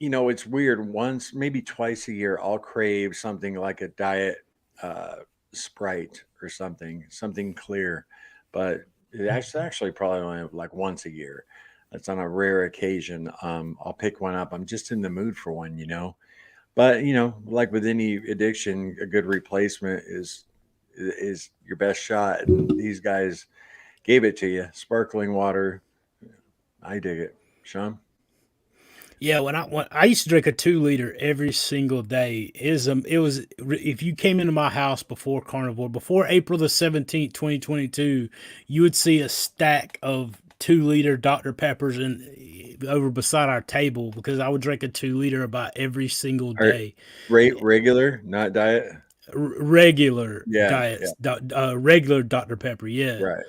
it's weird. Once, maybe twice a year, I'll crave something like a diet Sprite or something clear, but it's actually probably only like once a year. That's on a rare occasion. I'll pick one up. I'm just in the mood for one. But like with any addiction, a good replacement is your best shot. And these guys gave it to you. Sparkling water. I dig it. Sean? Yeah, when I used to drink a 2 liter every single day. It was if you came into my house before Carnivore, before April 17th, 2022, you would see a stack of 2 liter Dr. Peppers over beside our table, because I would drink a 2 liter about every single Or day. regular, not diet. Regular Yeah, yeah, diets, regular Dr. Pepper, yeah. right.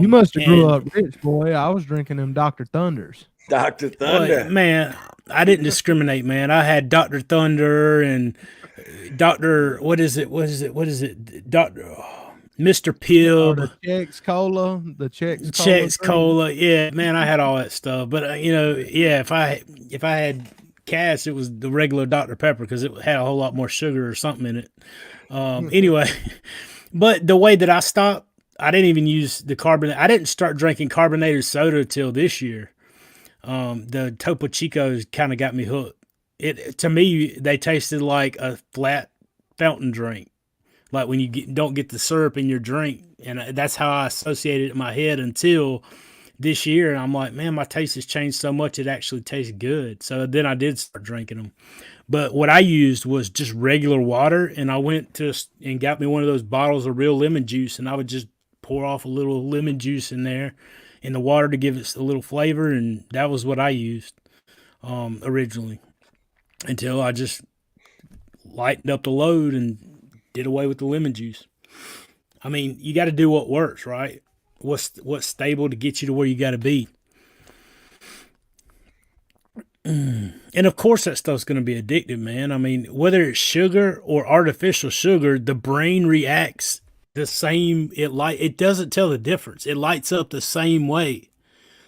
You must have grew And up rich, boy. I was drinking them Dr. Thunders. Dr. well, Thunder. man, I didn't discriminate, man. I had Dr. Thunder and Dr. What is it? What is it? What is it? Dr. Mr. Or Pibb, the Chex Cola Chex drink. Cola. Yeah, man, I had all that stuff. But yeah, if I had cash, it was the regular Dr. Pepper, because it had a whole lot more sugar or something in it. Anyway, but the way that I stopped, I didn't even use the carbonate. I didn't start drinking carbonated soda till this year. The Topo Chicos kind of got me hooked. To me, they tasted like a flat fountain drink, like when you don't get the syrup in your drink, and that's how I associated it in my head until this year. And I'm like, man, my taste has changed so much; it actually tastes good. So then I did start drinking them. But what I used was just regular water, and I went and got me one of those bottles of real lemon juice, and I would just pour off a little lemon juice in there in the water to give it a little flavor, and that was what I used originally, until I just lightened up the load and did away with the lemon juice. I mean, you got to do what works, right? What's stable to get you to where you got to be. And of course, that stuff's going to be addictive, man. I mean, whether it's sugar or artificial sugar, the brain reacts the same. It doesn't tell the difference. It lights up the same way.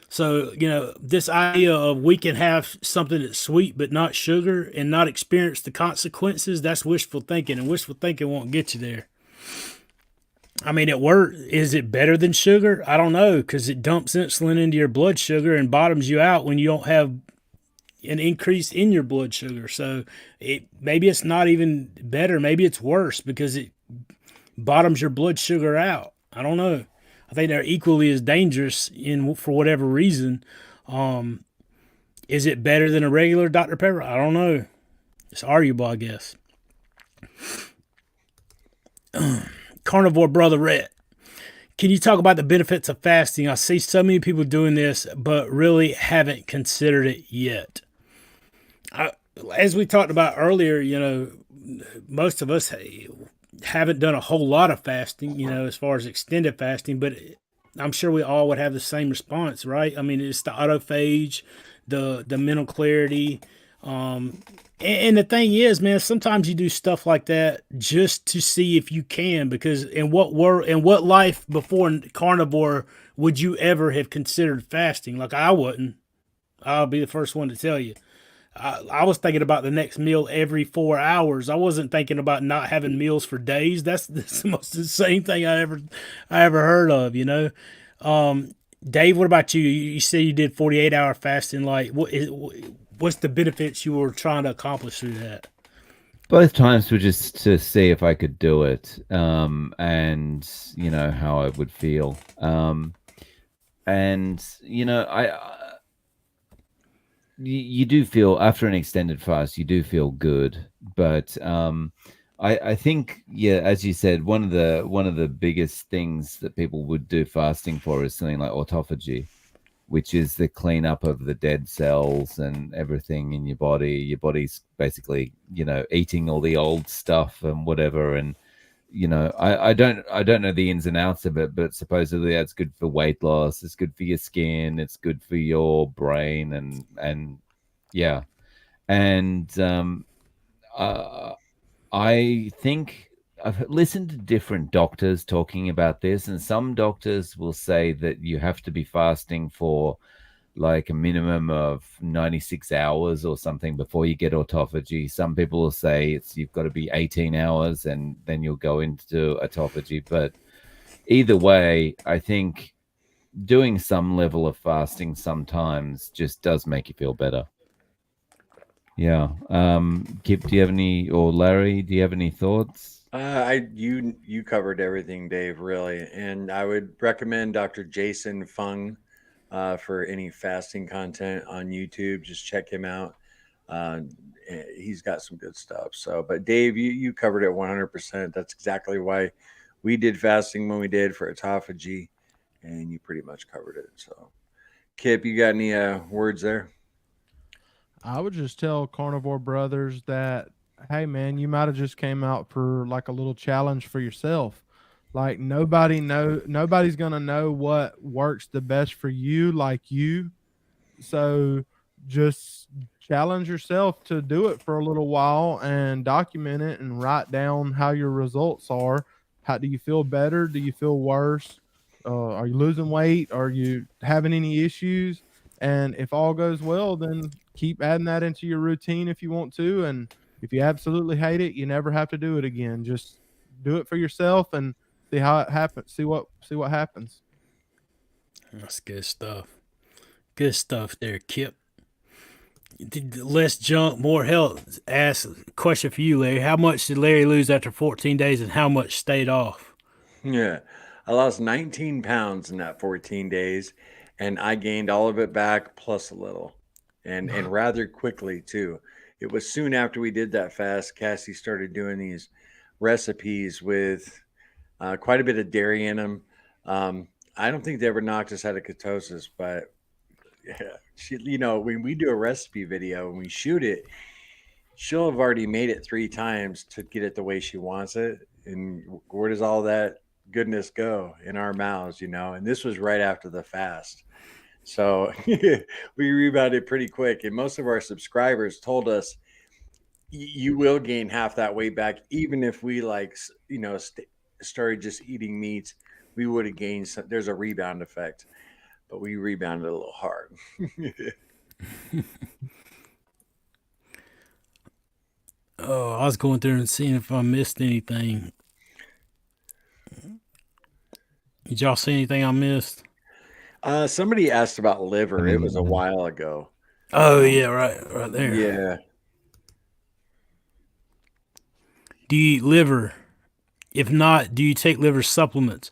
So, this idea of we can have something that's sweet but not sugar and not experience the consequences, that's wishful thinking, and wishful thinking won't get you there. I mean, it works. Is it better than sugar? I don't know, because it dumps insulin into your blood sugar and bottoms you out when you don't have an increase in your blood sugar. So maybe it's not even better. Maybe it's worse, because it bottoms your blood sugar out. I don't know. I think they're equally as dangerous for whatever reason. Is it better than a regular Dr. Pepper? I don't know. It's arguable, I guess. Carnivore Brother Rhett. Can you talk about the benefits of fasting? I see so many people doing this, but really haven't considered it yet. As we talked about earlier, most of us haven't done a whole lot of fasting, as far as extended fasting, but I'm sure we all would have the same response, right? I mean, it's the autophage, the mental clarity. And the thing is, man, sometimes you do stuff like that just to see if you can, because in what life before carnivore would you ever have considered fasting? Like I wouldn't. I'll be the first one to tell you. I was thinking about the next meal every 4 hours. I wasn't thinking about not having meals for days. That's the most insane thing I ever heard of. Dave, what about you? You said you did 48-hour fasting. Like, what's the benefits you were trying to accomplish through that? Both times were just to see if I could do it, and how I would feel. And you do feel after an extended fast, you do feel good, but I think, yeah, as you said, one of the biggest things that people would do fasting for is something like autophagy, which is the cleanup of the dead cells and everything in your body. Your body's basically, eating all the old stuff and whatever. And I don't know the ins and outs of it, but supposedly that's good for weight loss. It's good for your skin. It's good for your brain, and yeah. And I think I've listened to different doctors talking about this, and some doctors will say that you have to be fasting for like a minimum of 96 hours or something before you get autophagy. Some people will say you've got to be 18 hours and then you'll go into autophagy. But either way, I think doing some level of fasting sometimes just does make you feel better. Yeah. Kip, do you have any, or Larry, do you have any thoughts? You covered everything, Dave, really, and I would recommend Dr. Jason Fung for any fasting content on YouTube. Just check him out. Uh, he's got some good stuff. So, but Dave, you covered it 100%. That's exactly why we did fasting when we did for autophagy, and you pretty much covered it. So, Kip, you got any words there? I would just tell carnivore brothers that, hey man, you might have just came out for like a little challenge for yourself. Like nobody's gonna know what works the best for you like you. So just challenge yourself to do it for a little while and document it and write down how your results are. How do you feel better? Do you feel worse? Are you losing weight? Are you having any issues? And if all goes well, then keep adding that into your routine if you want to. And if you absolutely hate it, you never have to do it again. Just do it for yourself and see how it happens. See what happens. That's good stuff. Good stuff there, Kip. Less junk, more health. Ask a question for you, Larry. How much did Larry lose after 14 days and how much stayed off? Yeah, I lost 19 pounds in that 14 days, and I gained all of it back plus a little, and rather quickly too. It was soon after we did that fast, Cassie started doing these recipes with quite a bit of dairy in them. I don't think they ever knocked us out of ketosis, but yeah, when we do a recipe video and we shoot it, she'll have already made it 3 times to get it the way she wants it. And where does all that goodness go in our mouths? And this was right after the fast. So we rebounded pretty quick. And most of our subscribers told us you will gain half that weight back, even if we started just eating meats, we would have gained some. There's a rebound effect, but we rebounded a little hard. Oh, I was going through and seeing if I missed anything. Did y'all see anything I missed? Somebody asked about liver. It was a while ago. Oh yeah, right there. Yeah. Do you eat liver? If not, do you take liver supplements?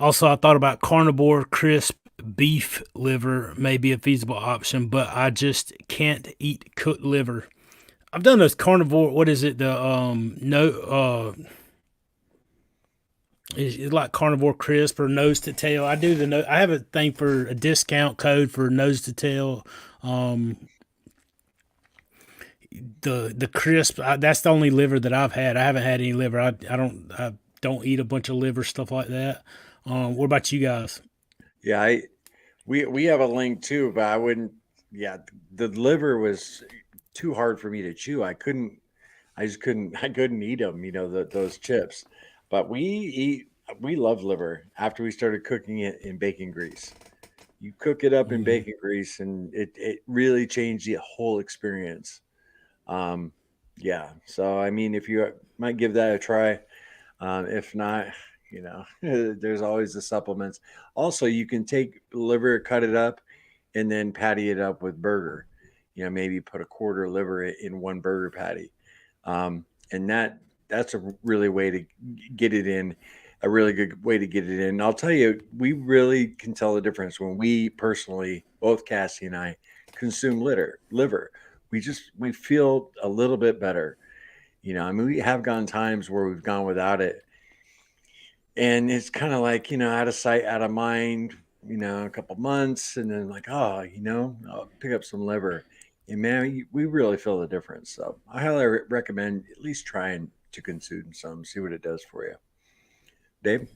Also, I thought about carnivore crisp beef liver may be a feasible option, but I just can't eat cooked liver. I've done those carnivore. What is it? The It's like Carnivore Crisp or Nose to Tail. I do I have a thing for a discount code for Nose to Tail. Um, the crisp. That's the only liver that I've had. I haven't had any liver. I don't eat a bunch of liver stuff like that. What about you guys? Yeah, we have a link too, but I wouldn't. Yeah, the liver was too hard for me to chew. I just couldn't. I couldn't eat them. Those chips. But we love liver after we started cooking it in bacon grease. You cook it up in Mm. bacon grease, and it really changed the whole experience. Um, yeah. So I mean, if you might give that a try, if not, there's always the supplements. Also, you can take liver, cut it up, and then patty it up with burger. Maybe put a quarter liver in one burger patty, and that's a really way to get it in. A really good way to get it in. And I'll tell you, we really can tell the difference when we personally, both Cassie and I, consume liver. We feel a little bit better. I mean, we have gone times where we've gone without it, and it's kind of like out of sight, out of mind. A couple months, and then like, oh, I'll pick up some liver, and man, we really feel the difference. So I highly recommend at least trying to consume some, see what it does for you. Dave?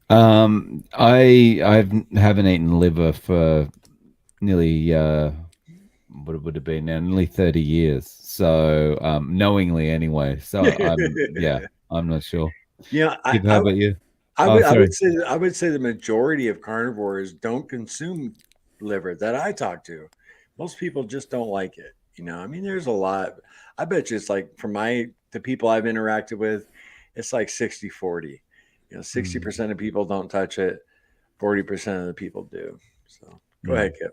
Haven't eaten liver for nearly what would have been now, nearly 30 years. So knowingly anyway. So I'm not sure. Yeah, Steve, how about you? I Oh, would sorry. I would say the majority of carnivores don't consume liver that I talk to. Most people just don't like it. I mean, there's a lot. I bet you it's like the people I've interacted with, it's like 60-40. 60% of people don't touch it, 40% of the people do. So go ahead, Kip.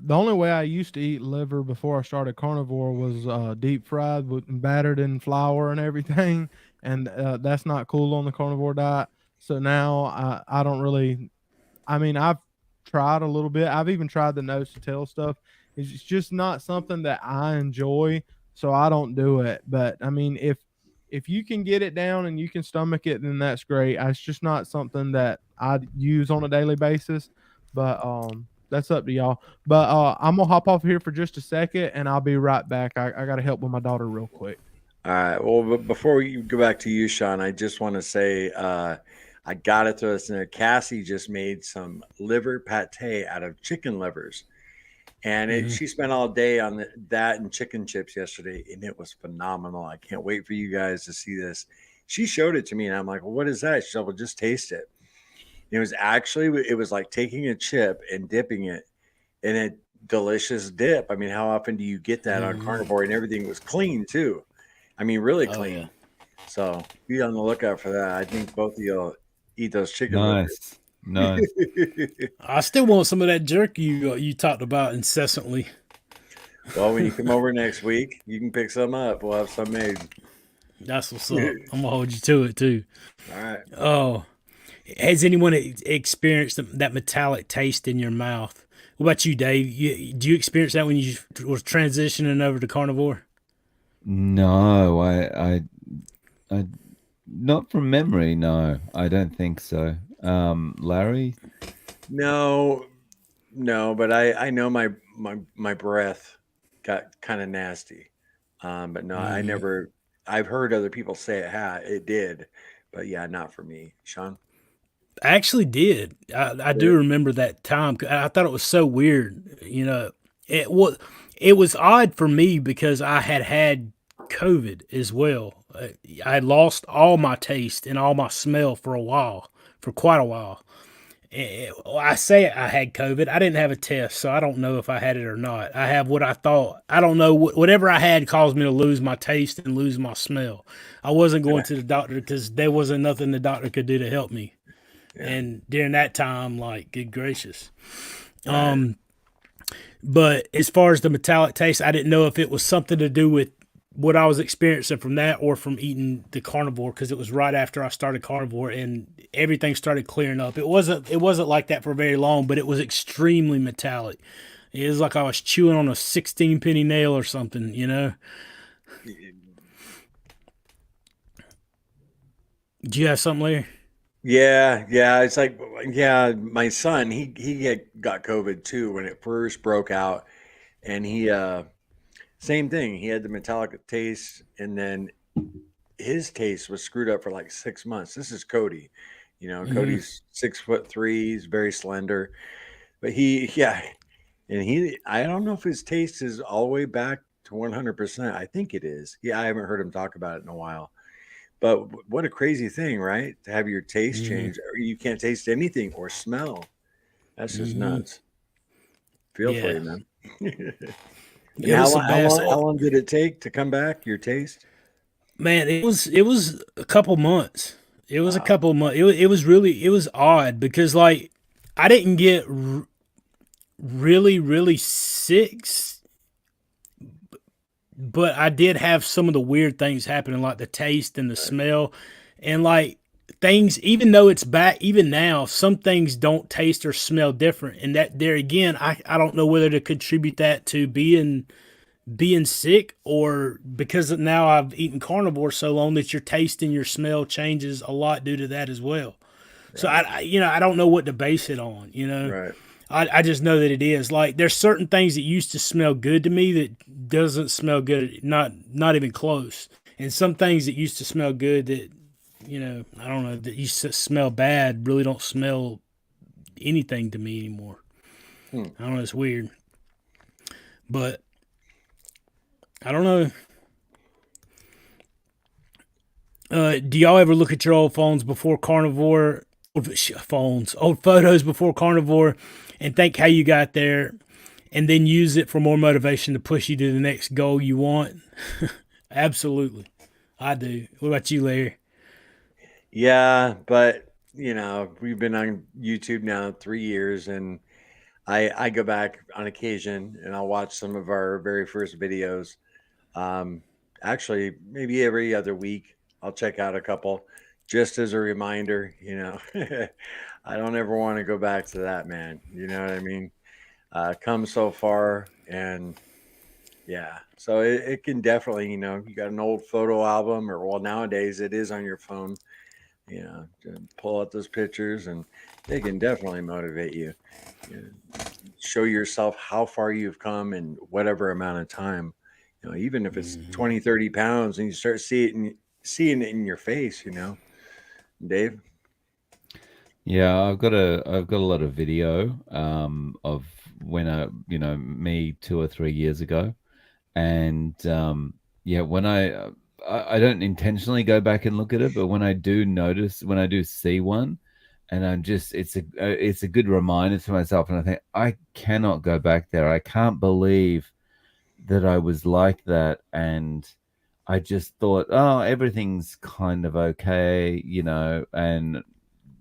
The only way I used to eat liver before I started carnivore was deep fried with battered in flour and everything, and that's not cool on the carnivore diet. So now I don't really. I mean, I've tried a little bit. I've even tried the nose to tail stuff. It's just not something that I enjoy, so I don't do it. But I mean, if you can get it down and you can stomach it, then that's great. It's just not something that I'd use on a daily basis. But that's up to y'all. But I'm gonna hop off here for just a second, and I'll be right back. I got to help with my daughter real quick. All right. Well, before we go back to you, Sean, I just want to say I got to throw this in there. Cassie just made some liver pate out of chicken livers. And she spent all day on that and chicken chips yesterday, and it was phenomenal. I can't wait for you guys to see this. She showed it to me, and I'm like, well, what is that? She said, well, just taste it. It was like taking a chip and dipping it in a delicious dip. I mean, how often do you get that on carnivore? And everything was clean too. I mean, really clean. Yeah. So be on the lookout for that. I think both of you'll eat those chicken livers. Nice. I still want some of that jerky you talked about incessantly. Well, when you come over next week, you can pick some up. We'll have some made. That's what's up. I'm gonna hold you to it too. All right. Oh, has anyone experienced that metallic taste in your mouth? What about you, Dave? Do you experience that when you were transitioning over to carnivore? No, I not from memory. No, I don't think so. Larry? No, but I know my breath got kind of nasty. But no, I never. I've heard other people say it did, but yeah, not for me. Sean? I actually did. I do remember that time. I thought it was so weird. It was odd for me because I had COVID as well. I had lost all my taste and all my smell for quite a while. I say I had COVID. I didn't have a test, so I don't know if I had it or not. I have what I thought. I don't know. Whatever I had caused me to lose my taste and lose my smell. I wasn't going to the doctor because there wasn't nothing the doctor could do to help me. Yeah. And during that time, like, good gracious. Right. But as far as the metallic taste, I didn't know if it was something to do with what I was experiencing from that or from eating the carnivore, because it was right after I started carnivore and everything started clearing up. It wasn't like that for very long, but it was extremely metallic. It was like I was chewing on a 16 penny nail or something, Do you have something, Larry? Yeah, yeah. It's like, yeah, my son, he got COVID too when it first broke out, and he same thing. He had the metallic taste, and then his taste was screwed up for like 6 months. This is Cody. You know, Hmm. Cody's 6'3", he's very slender, but yeah, and I don't know if his taste is all the way back to 100%. I think it is. Yeah, I haven't heard him talk about it in a while. But what a crazy thing, right? To have your taste Hmm. change, or you can't taste anything or smell. That's just Hmm. nuts. Feel for Yeah. you, man. And It was the best. how long did it take to come back, your taste? Man, it was a couple months. It was a Wow. couple months. It was really it was odd because like I didn't get really sick, but I did have some of the weird things happening, like the taste and the Right. smell, and like things. Even though it's back, even now, some things don't taste or smell different. And that there again, I don't know whether to contribute that to being sick or because now I've eaten carnivore so long that your taste and your smell changes a lot due to that as well. So Right. I don't know what to base it on. Right. I just know that it is like there's certain things that used to smell good to me that doesn't smell good, not even close. And some things that used to smell good that I don't know that used to smell bad really don't smell anything to me anymore. Hmm. I don't know, it's weird, but I don't know. Do y'all ever look at your old phones before carnivore? Old photos before carnivore, and think how you got there, and then use it for more motivation to push you to the next goal you want? Absolutely, I do. What about you, Larry? Yeah, but we've been on YouTube now 3 years, and I go back on occasion and I'll watch some of our very first videos. Um, Actually, maybe every other week, I'll check out a couple just as a reminder. I don't ever want to go back to that, man. You know what I mean? Come so far, and yeah, so it can definitely, you got an old photo album, or well, nowadays it is on your phone. To pull out those pictures, and they can definitely motivate you. You know, show yourself how far you've come in whatever amount of time. Even if it's Mhm. 20, 30 pounds, and you start seeing it in your face, Dave. Yeah, I've got a lot of video of when me 2 or 3 years ago, and yeah, when I don't intentionally go back and look at it, but when I do see one, and I'm just it's a good reminder to myself, and I think I cannot go back there. I can't believe that I was like that, and I just thought, oh, everything's kind of okay, and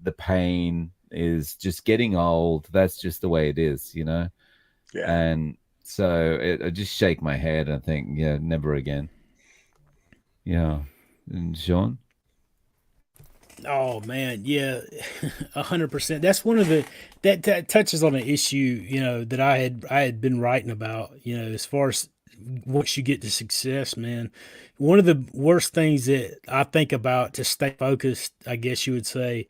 the pain is just getting old. That's just the way it is. Yeah. And so I just shake my head and think, yeah, never again. Yeah. And Sean? Oh man, yeah, 100%. That's one of the that touches on an issue that I had been writing about. As far as once you get to success, man, one of the worst things that I think about to stay focused, I guess you would say,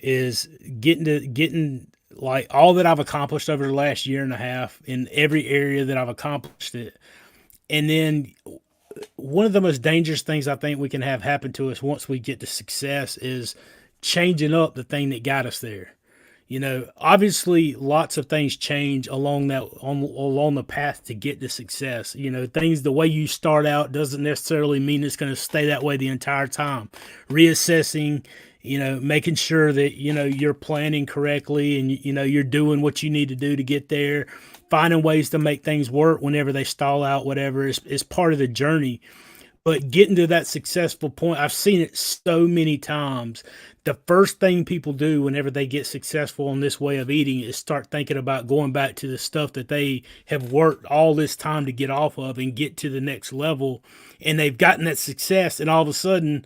is getting like all that I've accomplished over the last year and a half in every area that I've accomplished it, and then one of the most dangerous things I think we can have happen to us once we get to success is changing up the thing that got us there. Obviously, lots of things change along the path to get to success. Things the way you start out doesn't necessarily mean it's going to stay that way the entire time. Reassessing, making sure that you're planning correctly and you're doing what you need to do to get there. Finding ways to make things work whenever they stall out, whatever is part of the journey. But getting to that successful point, I've seen it so many times. The first thing people do whenever they get successful in this way of eating is start thinking about going back to the stuff that they have worked all this time to get off of and get to the next level. And they've gotten that success, and all of a sudden,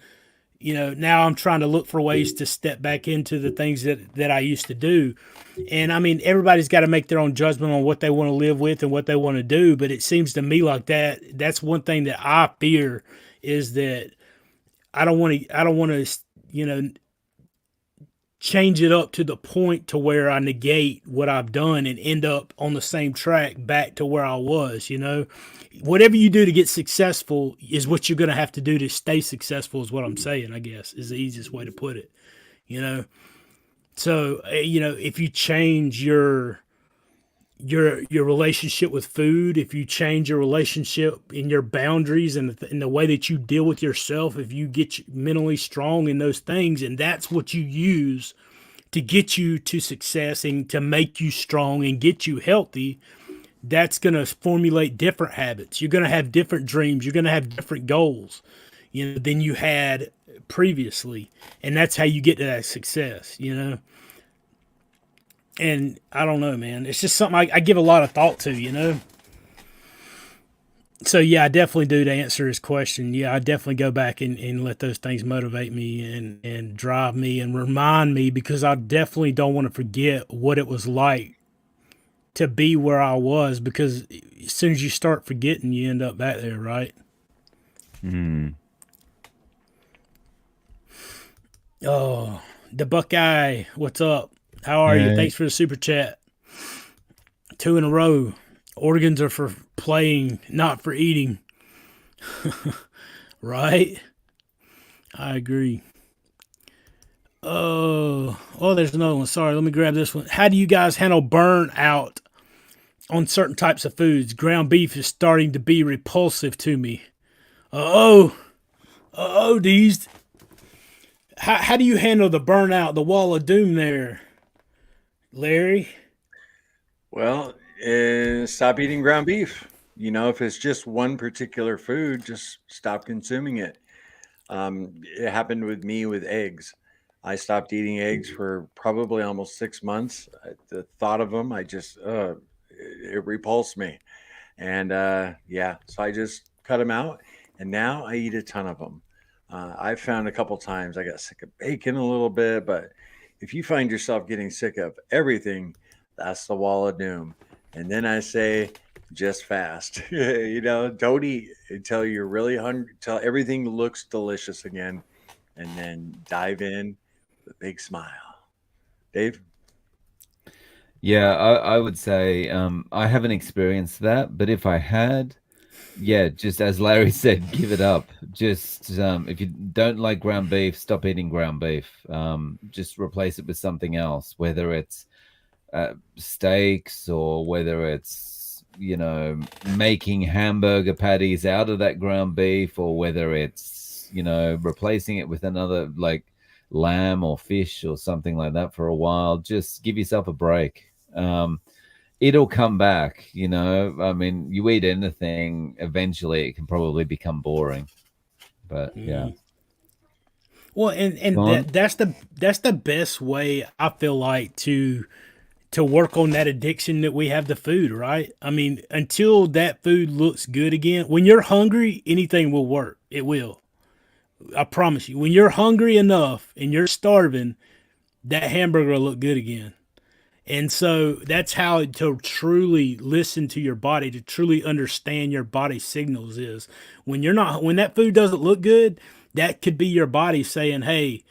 now I'm trying to look for ways to step back into the things that I used to do. And I mean, everybody's got to make their own judgment on what they want to live with and what they want to do. But it seems to me like that's one thing that I fear is that I don't want to you know, change it up to the point to where I negate what I've done and end up on the same track back to where I was, you know. Whatever you do to get successful is what you're going to have to do to stay successful is what I'm saying, I guess, is the easiest way to put it, you know. So, you know, if you change your relationship with food, if you change your relationship in your boundaries and in the way that you deal with yourself, if you get mentally strong in those things, and that's what you use to get you to success and to make you strong and get you healthy, that's going to formulate different habits. You're going to have different dreams. You're going to have different goals, you know, than you had previously. And that's how you get to that success, you know? And I don't know, man. It's just something I give a lot of thought to, you know? So, yeah, I definitely do, to answer his question. Yeah, I definitely go back and let those things motivate me and drive me and remind me, because I definitely don't want to forget what it was like to be where I was, because as soon as you start forgetting, you end up back there, right? Oh, the Buckeye, what's up? How are you? Hey. Thanks for the super chat. 2 in a row. Organs are for playing, not for eating. Right? I agree. Oh, there's another one. Sorry, let me grab this one. How do you guys handle burnout on certain types of foods? Ground beef is starting to be repulsive to me. These. How do you handle the burnout, the wall of doom there, Larry? Well, stop eating ground beef. You know, if it's just one particular food, just stop consuming it. It happened with me with eggs. I stopped eating eggs for probably almost 6 months. The thought of them, it repulsed me. And yeah, so I just cut them out. And now I eat a ton of them. I found a couple times I got sick of bacon a little bit, but if you find yourself getting sick of everything, that's the wall of doom. And then I say, just fast. You know, don't eat until you're really hungry, until everything looks delicious again, and then dive in with a big smile. Dave? Yeah, I would say I haven't experienced that, but if I had, yeah, just as Larry said, give it up. Just if you don't like ground beef, stop eating ground beef. Just replace it with something else, whether it's steaks or whether it's, you know, making hamburger patties out of that ground beef, or whether it's, you know, replacing it with another like lamb or fish or something like that for a while. Just give yourself a break. It'll come back, you know. I mean, you eat anything, eventually it can probably become boring. But yeah. Well, and that's the best way, I feel like, to work on that addiction that we have to food, right? I mean, until that food looks good again. When you're hungry, anything will work. It will. I promise you. When you're hungry enough and you're starving, that hamburger will look good again. And so that's how to truly listen to your body, to truly understand your body signals, is when that food doesn't look good, that could be your body saying, hey,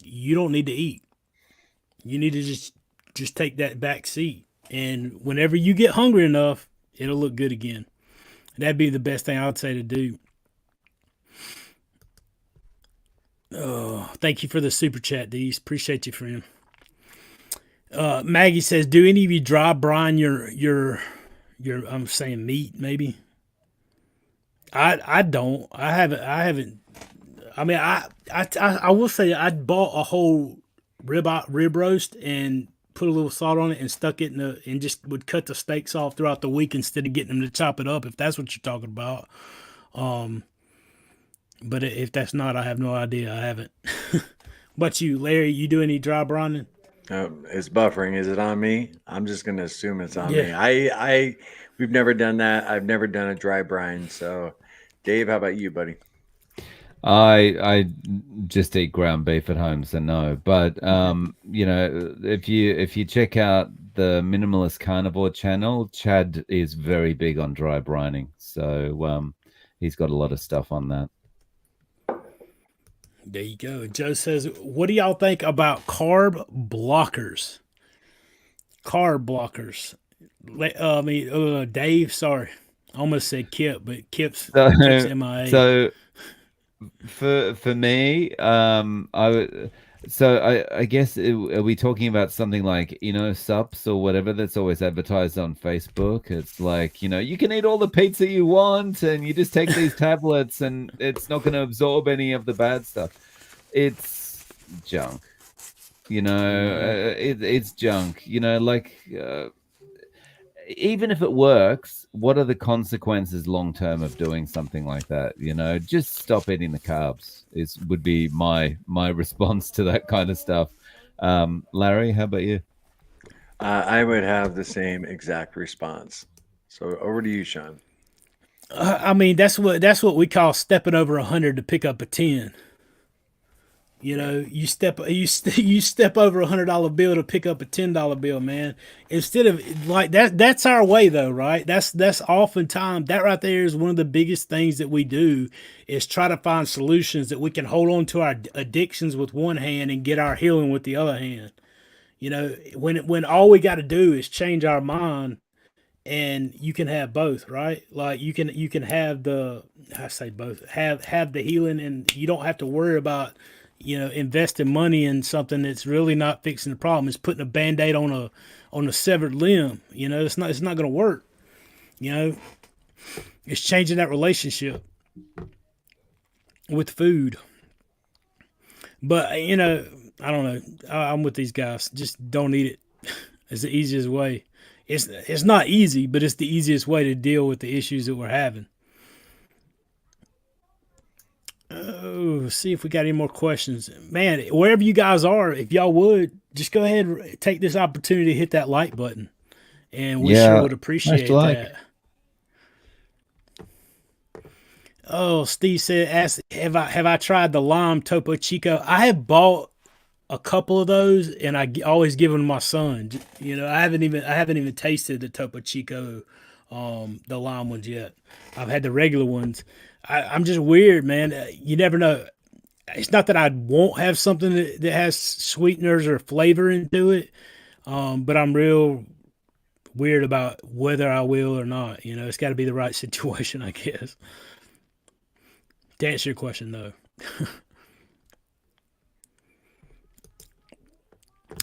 you don't need to eat. You need to just take that back seat. And whenever you get hungry enough, it'll look good again. That'd be the best thing I would say to do. Oh, thank you for the super chat, Dees. Appreciate you, friend. Maggie says, do any of you dry brine your I'm saying meat, maybe? I don't. I haven't. I mean, I will say I bought a whole rib roast and put a little salt on it and stuck it and just would cut the steaks off throughout the week instead of getting them to chop it up, if that's what you're talking about. But if that's not, I have no idea. I haven't. But you, Larry, you do any dry brining? It's buffering. Is it on me? I'm just going to assume it's on Yeah. me. We've never done that. I've never done a dry brine. So, Dave, how about you, buddy? I just eat ground beef at home, so no. But you know, if you check out the Minimalist Carnivore channel, Chad is very big on dry brining. So he's got a lot of stuff on that. There you go. Joe says, "What do y'all think about carb blockers? Carb blockers." Dave. Sorry, I almost said Kip, but Kip's So, MIA. so for me, I would. So I guess are we talking about something like sups or whatever that's always advertised on Facebook? It's like you can eat all the pizza you want, and you just take these tablets, and it's not going to absorb any of the bad stuff. It's junk. It's junk. Even if it works, what are the consequences long term of doing something like that? Just stop eating the carbs would be my response to that kind of stuff. Larry, how about you? I would have the same exact response. So over to you, Sean. I mean, that's what we call stepping over 100 to pick up a 10. You step over $100 bill to pick up a $10 bill, man. Instead of like that, that's our way though, right? That's oftentimes that right there is one of the biggest things that we do is try to find solutions that we can hold on to our addictions with one hand and get our healing with the other hand. When all we got to do is change our mind, and you can have both, right? Like you can have I say both, have the healing, and you don't have to worry about investing money in something that's really not fixing the problem. It's putting a band-aid on a severed limb. It's not going to work. It's changing that relationship with food. But I don't know. I'm with these guys. Just don't eat it. It's the easiest way. It's not easy, but it's the easiest way to deal with the issues that we're having. Oh, see if we got any more questions. Man, wherever you guys are, if y'all would, just go ahead and take this opportunity to hit that like button. And we sure would appreciate that. Oh, Steve said, have I tried the lime Topo Chico? I have bought a couple of those, and I always give them to my son. I haven't even tasted the Topo Chico, the lime ones yet. I've had the regular ones. I'm just weird, man. You never know. It's not that I won't have something that has sweeteners or flavor into it, but I'm real weird about whether I will or not. It's got to be the right situation, I guess. To answer your question, though.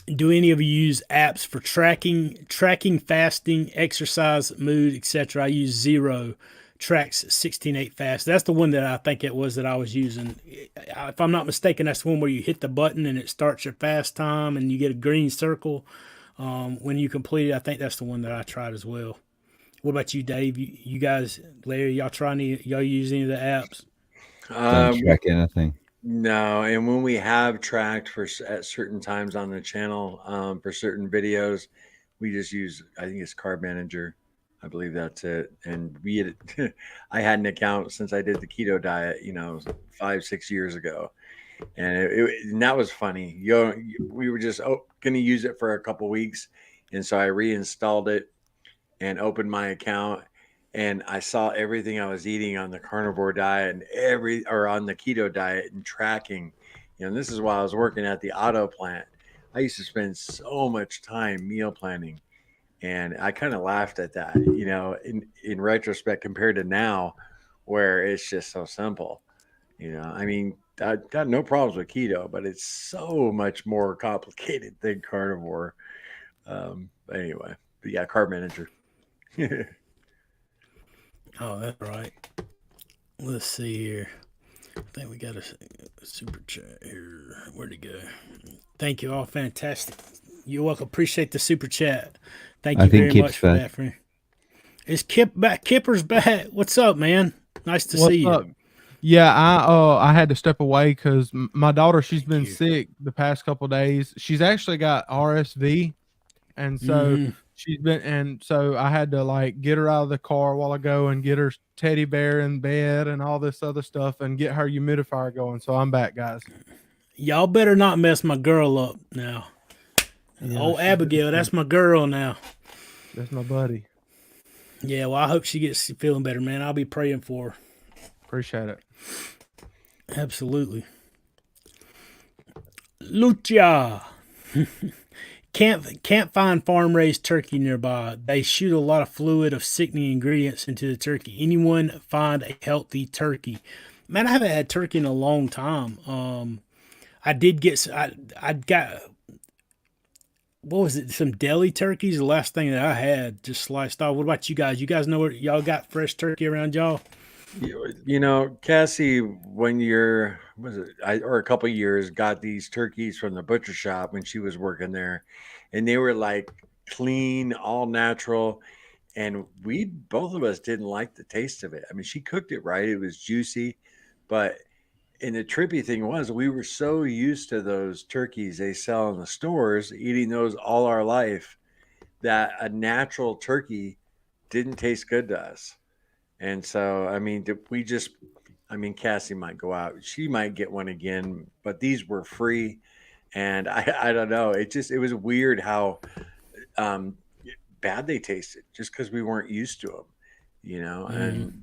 Do any of you use apps for tracking fasting, exercise, mood, etc.? I use Zero. Tracks 16/8 fast. That's the one that I think it was that I was using. If I'm not mistaken, that's the one where you hit the button and it starts your fast time and you get a green circle when you complete it. I think that's the one that I tried as well. What about you, Dave? You guys, Larry, y'all use any of the apps? Don't track anything. No, and when we have tracked at certain times on the channel for certain videos, we just use, I think it's Carb Manager. I believe that's it. And I had an account since I did the keto diet, 5-6 years ago, and and that was funny. We were just going to use it for a couple weeks, and so I reinstalled it and opened my account, and I saw everything I was eating on the carnivore diet or on the keto diet and tracking. And this is while I was working at the auto plant. I used to spend so much time meal planning. And I kind of laughed at that, in retrospect, compared to now, where it's just so simple. I mean, I got no problems with keto, but it's so much more complicated than carnivore. Anyway, but yeah, Carb Manager. Oh, that's right. Let's see here. I think we got a super chat here. Where'd it go? Thank you all. Fantastic. You're welcome. Appreciate the super chat. Thank you very much for that, friend. Is Kip back? Kipper's back. What's up, man? Nice to see you. Yeah, I had to step away because my daughter, she's been sick the past couple of days. She's actually got RSV, and so so I had to get her out of the car a while ago and get her teddy bear in bed and all this other stuff and get her humidifier going. So I'm back, guys. Y'all better not mess my girl up now. Yeah, Abigail, that's my girl now. That's my buddy. Yeah, well, I hope she gets feeling better, man. I'll be praying for her. Appreciate it. Absolutely. Lucha. Can't find farm raised turkey nearby. They shoot a lot of fluid of sickening ingredients into the turkey. Anyone find a healthy turkey? Man, I haven't had turkey in a long time. I did get I got what was it? Some deli turkeys. The last thing that I had just sliced off. What about you guys? You guys know where y'all got fresh turkey around y'all? You know, Cassie, when you're was it or a couple years got these turkeys from the butcher shop when she was working there, and they were like clean, all natural, and we both of us didn't like the taste of it. I mean, she cooked it right; it was juicy, but and the trippy thing was we were so used to those turkeys they sell in the stores, eating those all our life, that a natural turkey didn't taste good to us. And so, I mean, we just, I mean, Cassie might go out. She might get one again, but these were free. And I don't know. It was weird how um, bad they tasted just because we weren't used to them, you know?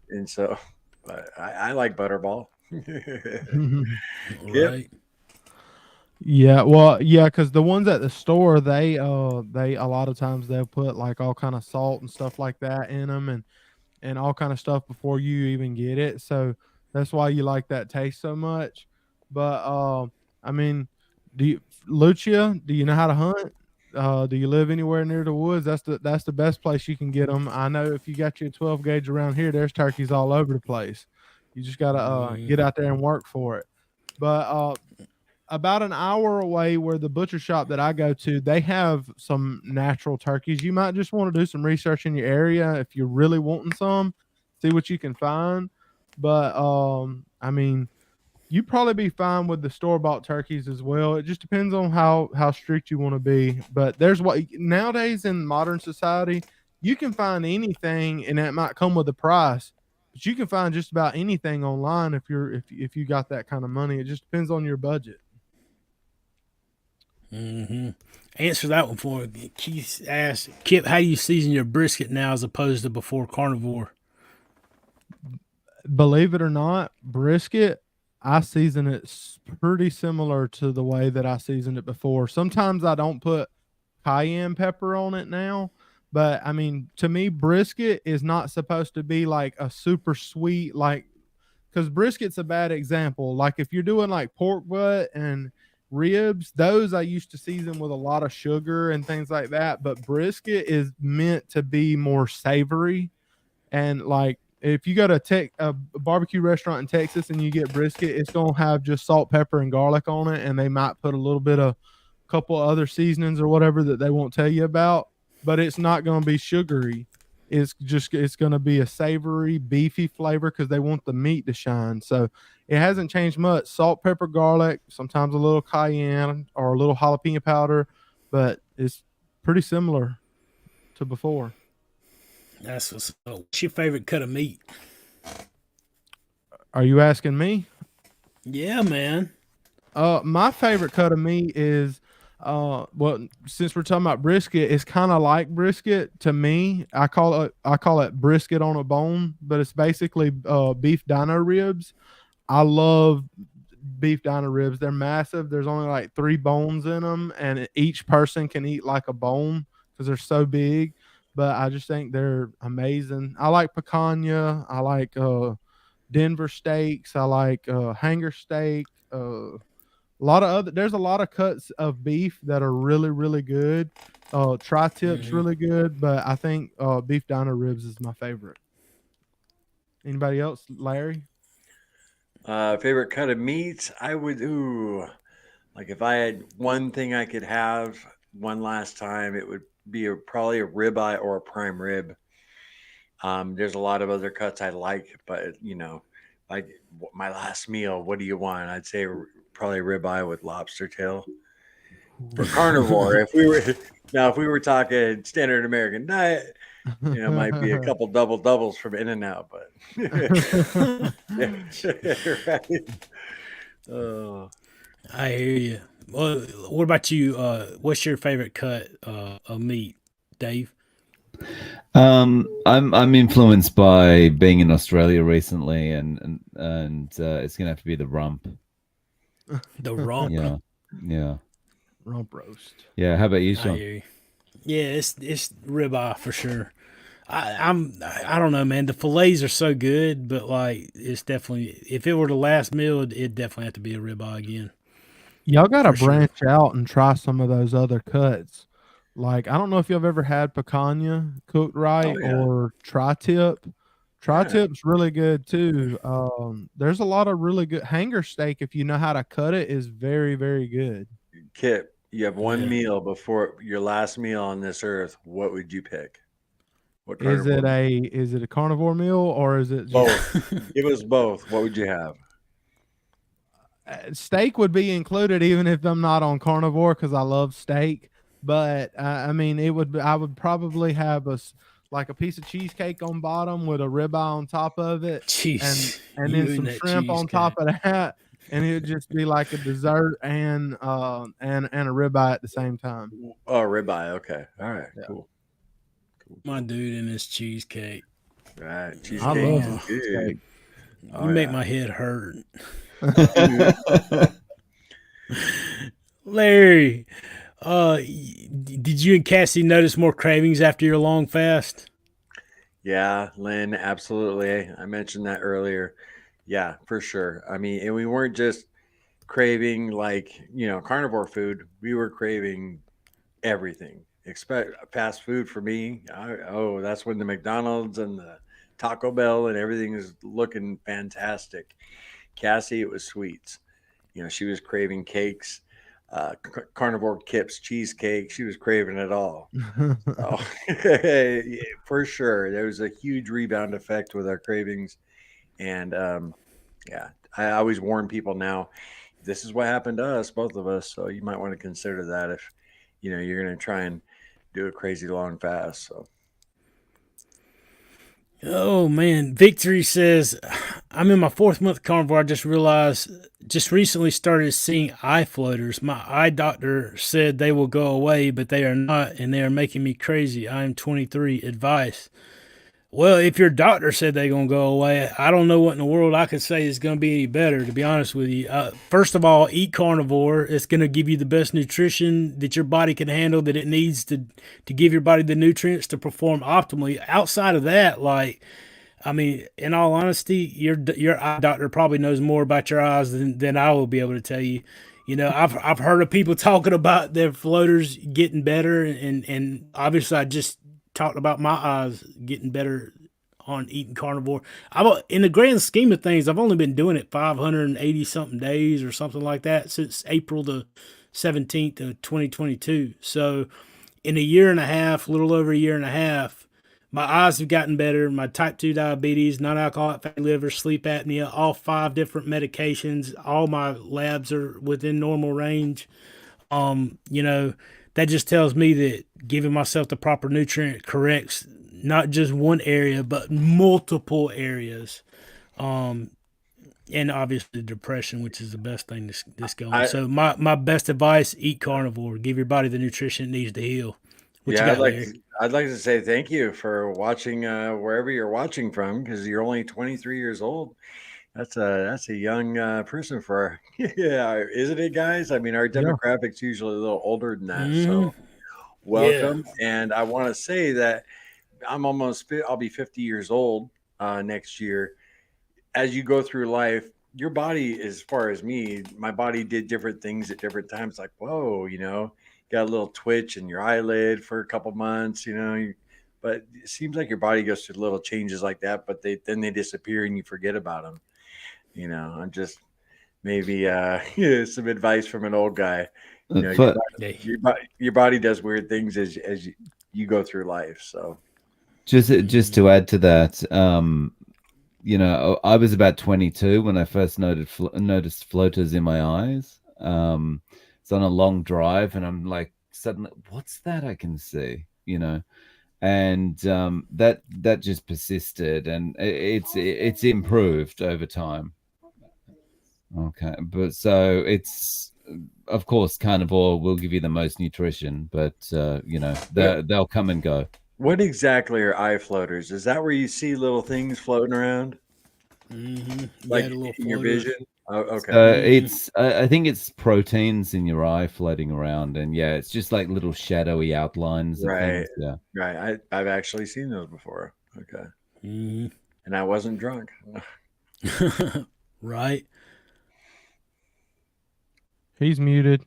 And so, but I like Butterball. Yep. Right. Yeah, well, yeah, because the ones at the store, they a lot of times they'll put like all kind of salt and stuff like that in them, and all kind of stuff before you even get it. So that's why you like that taste so much. But I mean, Lucia? Do you know how to hunt? Do you live anywhere near the woods? That's the best place you can get them. I know if you got your 12 gauge around here, there's turkeys all over the place. You just gotta get out there and work for it. But about an hour away where the butcher shop that I go to, they have some natural turkeys. You might just want to do some research in your area if you're really wanting some, see what you can find. But I mean, you'd probably be fine with the store-bought turkeys as well. It just depends on how strict you want to be. But there's what nowadays in modern society, you can find anything, and that might come with a price. But you can find just about anything online if you got that kind of money. It just depends on your budget. Answer that one for me. Keith asked, Kip, how do you season your brisket now as opposed to before carnivore? Believe it or not, brisket, I season it pretty similar to the way that I seasoned it before. Sometimes I don't put cayenne pepper on it now, but I mean, to me, brisket is not supposed to be like a super sweet, like, because brisket's a bad example. Like if you're doing like pork butt and ribs, those I used to season with a lot of sugar and things like that. But brisket is meant to be more savory. And like if you go to a barbecue restaurant in Texas and you get brisket, it's gonna have just salt, pepper, and garlic on it, and they might put a little bit of couple other seasonings or whatever that they won't tell you about. But it's not gonna be sugary. It's going to be a savory, beefy flavor because they want the meat to shine. So it hasn't changed much. Salt, pepper, garlic, sometimes a little cayenne or a little jalapeno powder, but it's pretty similar to before. That's what's your favorite cut of meat? Are you asking me? Yeah, man. My favorite cut of meat is well, since we're talking about brisket, it's kind of like brisket to me. I call it brisket on a bone, but it's basically beef dino ribs. I love beef dino ribs. They're massive. There's only like 3 bones in them, and each person can eat like a bone because they're so big. But I just think they're amazing. I like picanha. I like Denver steaks. I like hanger steak. There's a lot of cuts of beef that are really, really good. Tri-tip's really good, but I think beef dino ribs is my favorite. Anybody else? Larry? Favorite cut of meat? I would like if I had one thing I could have one last time, it would be probably a ribeye or a prime rib. There's a lot of other cuts I like, but like my last meal, what do you want? I'd say probably ribeye with lobster tail for carnivore. If we were talking standard American diet, it might be a couple doubles from In-N-Out, but right. I hear you. Well, what about you? What's your favorite cut of meat, Dave? I'm influenced by being in Australia recently, and it's gonna have to be the rump. The rump. Yeah, Yeah. Rump roast. Yeah. How about you, I Sean? hear you. Yeah, it's ribeye for sure. I don't know, man. The fillets are so good, but like it's definitely if it were the last meal, it'd definitely have to be a ribeye again Y'all got to for sure. branch out and try some of those other cuts. Like, I don't know if you've ever had picanha cooked right Oh yeah. or tri-tip. Yeah. Tri-tip's really good too. There's a lot of really good hanger steak. If you know how to cut it, is very, very good. Kip, you have one Yeah. meal before your last meal on this earth. What would you pick? What Is it carnivore? a carnivore meal or is it just Both. Give us both. What would you have? steak would be included even if I'm not on carnivore because I love steak. But I mean, I would probably have like a piece of cheesecake on bottom with a ribeye on top of it, Jeez, and you then and some that shrimp on top cheesecake. of that, and it would just be like a dessert and a ribeye at the same time. Oh, ribeye. Okay. All right. Yeah. Cool. My dude and his cheesecake. Right. I Cheesecake love is Oh, good. cheesecake. Oh, you make yeah. my head hurt. Yeah. Larry, did you and Cassie notice more cravings after your long fast? Yeah, Lynn, absolutely. I mentioned that earlier. Yeah, for sure. I mean, and we weren't just craving carnivore food. We were craving everything. Expect fast food for me. That's when the McDonald's and the Taco Bell and everything is looking fantastic. Cassie, it was sweets. She was craving cakes, carnivore kips, cheesecake. She was craving it all. Oh, for sure. There was a huge rebound effect with our cravings. And yeah, I always warn people now, this is what happened to us, both of us. So you might want to consider that if, you're going to try and do a crazy long fast. So, Oh man, Victory says, I'm in my 4th month carnivore. I just recently started seeing eye floaters. My eye doctor said they will go away, but they are not, and they are making me crazy. I am 23. Advice. Well, if your doctor said they're going to go away, I don't know what in the world I could say is going to be any better, to be honest with you. First of all, eat carnivore. It's going to give you the best nutrition that your body can handle, that it needs to give your body the nutrients to perform optimally. Outside of that, I mean, in all honesty, your eye doctor probably knows more about your eyes than I will be able to tell you. I've heard of people talking about their floaters getting better, and obviously I just talked about my eyes getting better on eating carnivore. In the grand scheme of things, I've only been doing it 580 something days or something like that since April the 17th of 2022. So in a year and a half, a little over a year and a half, my eyes have gotten better. My type 2 diabetes, non-alcoholic fatty liver, sleep apnea, all 5 different medications. All my labs are within normal range. You know, that just tells me that giving myself the proper nutrient corrects not just one area, but multiple areas. Um, and obviously depression, which is the best thing that's going. I, So my best advice: eat carnivore. Give your body the nutrition it needs to heal. What you yeah, got, Larry? I'd like to say thank you for watching wherever you're watching from because you're only 23 years old. That's a young person for yeah, isn't it, guys? I mean, our Yeah. demographic's usually a little older than that. Mm-hmm. So Yeah. welcome, and I want to say that I'll be 50 years old next year. As you go through life, your body, as far as me, my body did different things at different times. Like, whoa, got a little twitch in your eyelid for a couple months, but it seems like your body goes through little changes like that, but then they disappear and you forget about them. I'm just maybe some advice from an old guy. For, Your body does weird things as you go through life. So just to add to that, I was about 22 when I first noticed floaters in my eyes. It's on a long drive, and I'm like, suddenly, what's that I can see? And that just persisted, and it's improved over time. Okay, but so it's of course carnivore will give you the most nutrition, but they'll come and go. what exactly are eye floaters? Is that where you see little things floating around, Mm-hmm. like Yeah, the little in your floaters. vision? Oh, okay. So it's I think it's proteins in your eye floating around, and yeah, it's just like little shadowy outlines of Right. things. Yeah. Right. I've actually seen those before. Okay. Mhm. And I wasn't drunk. Right. He's muted.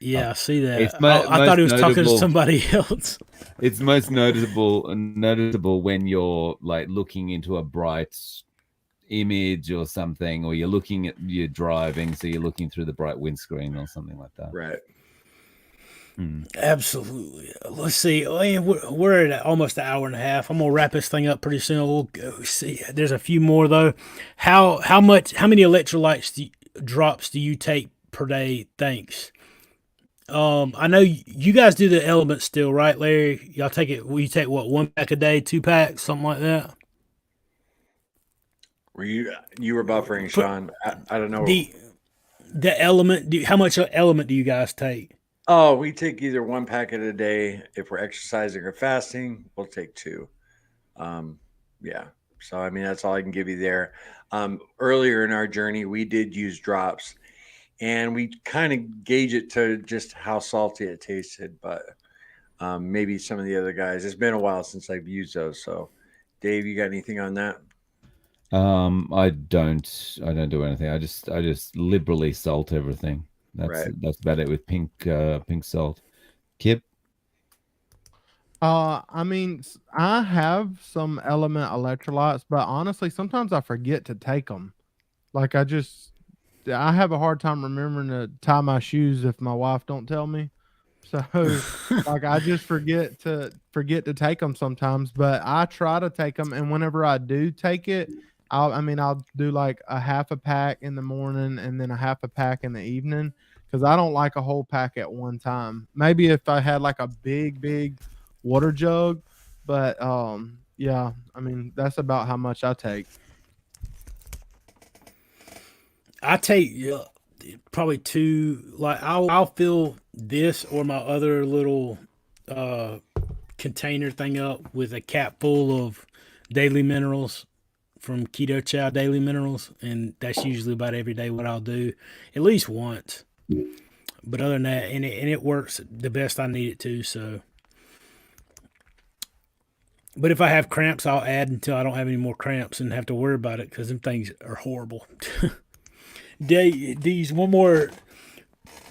Yeah, I see It's that. I thought most he was talking to notable. somebody else. It's most noticeable when you're like looking into a bright image or something, or you're driving, so you're looking through the bright windscreen or something like that. Right. Absolutely. Let's see. Oh, yeah, we're at almost an hour and a half. I'm gonna wrap this thing up pretty soon. We'll go see. There's a few more though. How many electrolytes drops do you take per day? Thanks. I know you guys do the elements still, right, Larry? Y'all take it. We take what, 1 pack a day, 2 packs, something like that. Were you were buffering, Sean? I don't know. The element. How much element do you guys take? Oh, we take either 1 packet a day. If we're exercising or fasting, we'll take 2. Yeah. So I mean, that's all I can give you there. Earlier in our journey, we did use drops, and we kind of gauge it to just how salty it tasted. But maybe some of the other guys. It's been a while since I've used those. So, Dave, you got anything on that? I don't do anything. I just liberally salt everything. Right. That's about it with pink salt. Kip? I mean, I have some element electrolytes, but honestly, sometimes I forget to take them. Like I have a hard time remembering to tie my shoes if my wife don't tell me. So like I just forget to take them sometimes, but I try to take them, and whenever I do take it, I'll do like a half a pack in the morning and then a half a pack in the evening, because I don't like a whole pack at one time. Maybe if I had like a big water jug, but yeah, I mean that's about how much I take. I take probably 2. Like I'll fill this or my other little container thing up with a cap full of daily minerals from Keto Chow Daily Minerals, and that's usually about every day what I'll do, at least once. But other than that, and it works the best I need it to. So, but if I have cramps, I'll add until I don't have any more cramps and have to worry about it, because them things are horrible. These one more.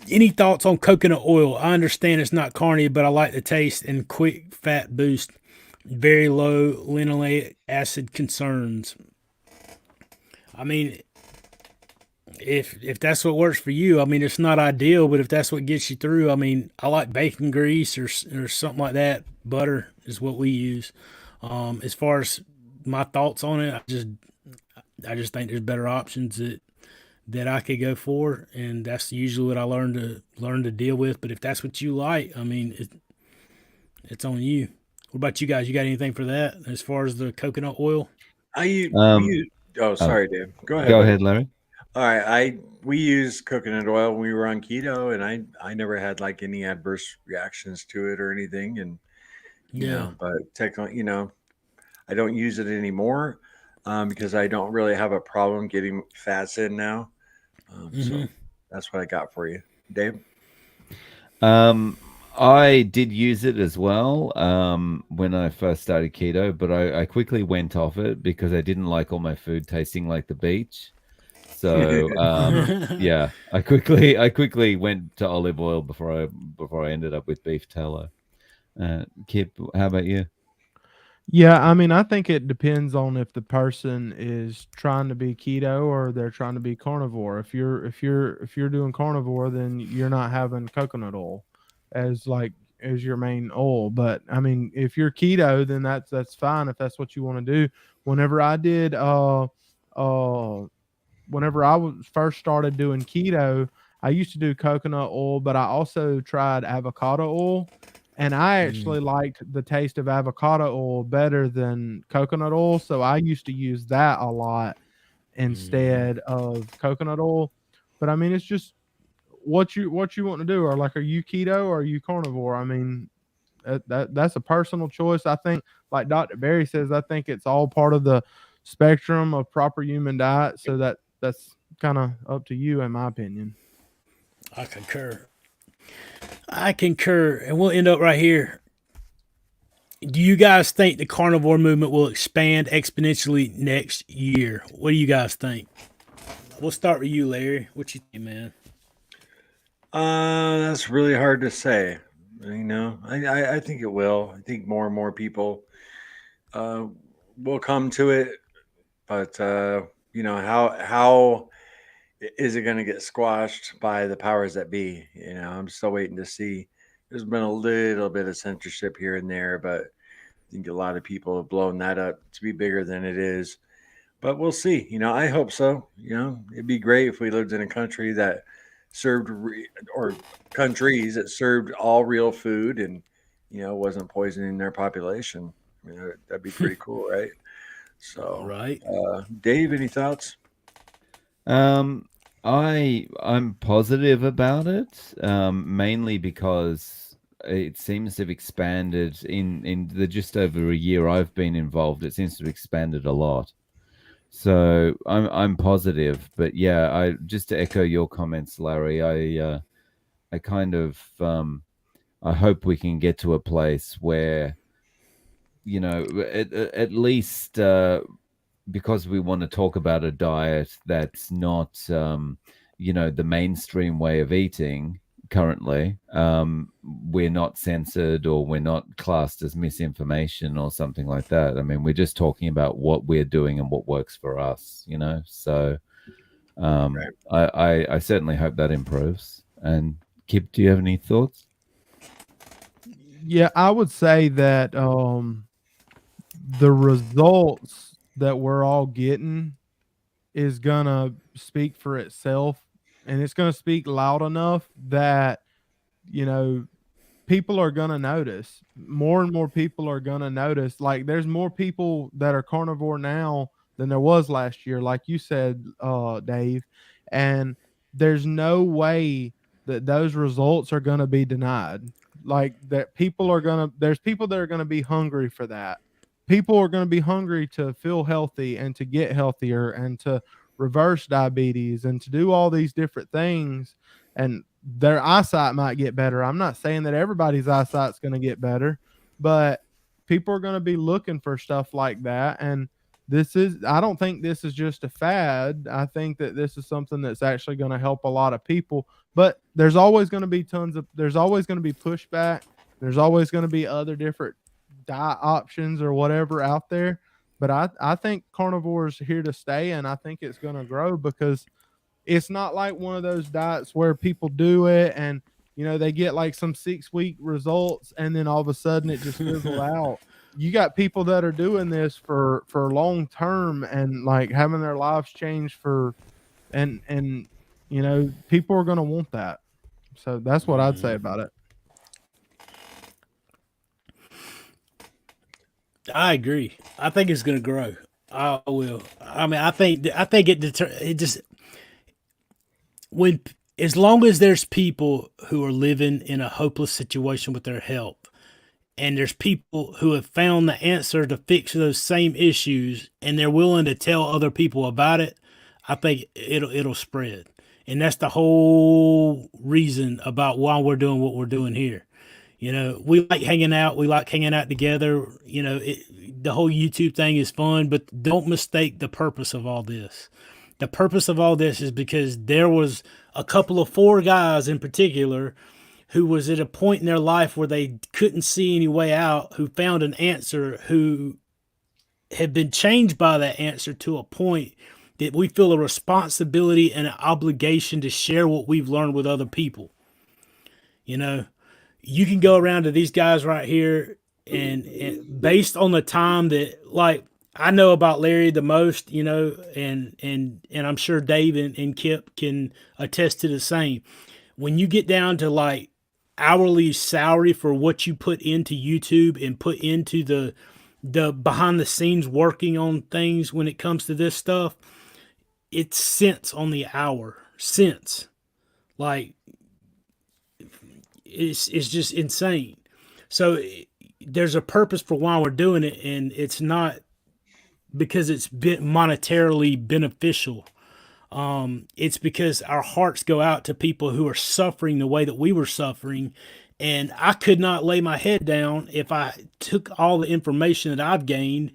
Any thoughts on coconut oil? I understand it's not carny, but I like the taste and quick fat boost. Very low linoleic acid concerns. I mean, if that's what works for you, I mean, it's not ideal, but if that's what gets you through, I mean, I like bacon grease or something like that. Butter is what we use. As far as my thoughts on it, I just think there's better options that I could go for, and that's usually what I learn to deal with. But if that's what you like, I mean, it's on you. What about you guys? You got anything for that as far as the coconut oil? Oh, sorry, Dave. Go ahead. Go ahead, Larry. All right. We use coconut oil when we were on keto, and I never had like any adverse reactions to it or anything. And but technically, I don't use it anymore because I don't really have a problem getting fats in now. So that's what I got for you, Dave. I did use it as well when I first started keto, but I quickly went off it because I didn't like all my food tasting like the beach. So yeah, I quickly went to olive oil before I ended up with beef tallow. Kip, how about you? Yeah, I mean, I think it depends on if the person is trying to be keto or they're trying to be carnivore. If you're doing carnivore, then you're not having coconut oil as your main oil. But I mean, if you're keto, then that's fine if that's what you want to do. Whenever I did whenever I was first started doing keto, I used to do coconut oil, but I also tried avocado oil. And I actually liked the taste of avocado oil better than coconut oil. So I used to use that a lot instead of coconut oil. But I mean, it's just what you want to do. Or like, are you keto or are you carnivore? I mean, that's a personal choice. I think, like Dr. Barry says, I think it's all part of the spectrum of proper human diet. So that's kind of up to you, in my opinion. I concur. I concur, and we'll end up right here. Do you guys think the carnivore movement will expand exponentially next year? What do you guys think? We'll start with you, Larry. What you think, man? That's really hard to say. I think it will. I think more and more people uh, will come to it, but how is it going to get squashed by the powers that be? I'm still waiting to see. There's been a little bit of censorship here and there, but I think a lot of people have blown that up to be bigger than it is. But we'll see. I hope so. It'd be great if we lived in a country that served or countries that served all real food and wasn't poisoning their population. I mean, that'd be pretty cool, right? All So, right. Dave, any thoughts? I'm positive about it, mainly because it seems to have expanded in the just over a year I've been involved. It seems to have expanded a lot. So I'm positive, but yeah, I just to echo your comments, Larry. I kind of I hope we can get to a place where at least because we want to talk about a diet that's not the mainstream way of eating currently. We're not censored or we're not classed as misinformation or something like that. I mean, we're just talking about what we're doing and what works for us, so Right. I certainly hope that improves. And Kip, do you have any thoughts? Yeah, I would say that the results that we're all getting is gonna speak for itself, and it's gonna speak loud enough that you know people are gonna notice. More and more people are gonna notice. Like there's more people that are carnivore now than there was last year, like you said, Dave. And there's no way that those results are gonna be denied. Like that people are gonna there's people that are gonna be hungry for that. People are gonna be hungry to feel healthy and to get healthier and to reverse diabetes and to do all these different things, and their eyesight might get better. I'm not saying that everybody's eyesight's going to get better, but people are going to be looking for stuff like that. And I don't think this is just a fad. I think that this is something that's actually going to help a lot of people. But there's always going to be there's always going to be pushback. There's always going to be other different diet options or whatever out there. But I think carnivore's here to stay, and I think it's going to grow because it's not like one of those diets where people do it and they get like some 6-week results and then all of a sudden it just fizzle out. You got people that are doing this for long term and like having their lives change and people are going to want that. So that's what I'd say about it. I agree. I think it's going to grow. I will. I mean, I think it just when as long as there's people who are living in a hopeless situation with their health, and there's people who have found the answer to fix those same issues, and they're willing to tell other people about it, I think it'll spread. And that's the whole reason about why we're doing what we're doing here. We like hanging out. We like hanging out together. The whole YouTube thing is fun, but don't mistake the purpose of all this. The purpose of all this is because there was a couple of 4 guys in particular who was at a point in their life where they couldn't see any way out, who found an answer, who had been changed by that answer to a point that we feel a responsibility and an obligation to share what we've learned with other people. You can go around to these guys right here and based on the time that, like, I know about Larry the most, and I'm sure Dave and Kip can attest to the same. When you get down to like hourly salary for what you put into YouTube and put into the behind the scenes working on things when it comes to this stuff, it's cents on the hour. Cents. Like it's just insane. So there's a purpose for why we're doing it, and it's not because it's monetarily beneficial. It's because our hearts go out to people who are suffering the way that we were suffering. And I could not lay my head down if I took all the information that I've gained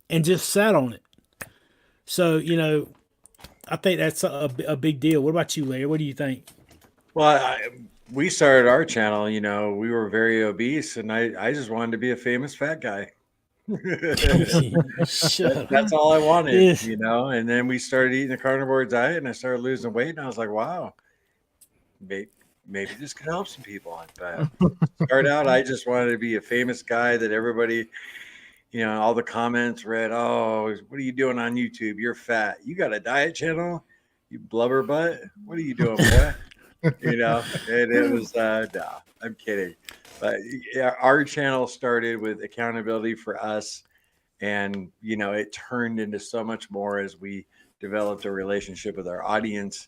and just sat on it. So, I think that's a big deal. What about you, Larry? What do you think? Well, we started our channel, we were very obese, and I just wanted to be a famous fat guy. Shut up. That's all I wanted, Yes. And then we started eating the carnivore diet, and I started losing weight, and I was like, wow, maybe this could help some people. But start out, I just wanted to be a famous guy that everybody, all the comments read, oh, what are you doing on YouTube? You're fat. You got a diet channel? You blubber butt? What are you doing, boy? And it was, no, I'm kidding. But yeah, our channel started with accountability for us. And, it turned into so much more as we developed a relationship with our audience,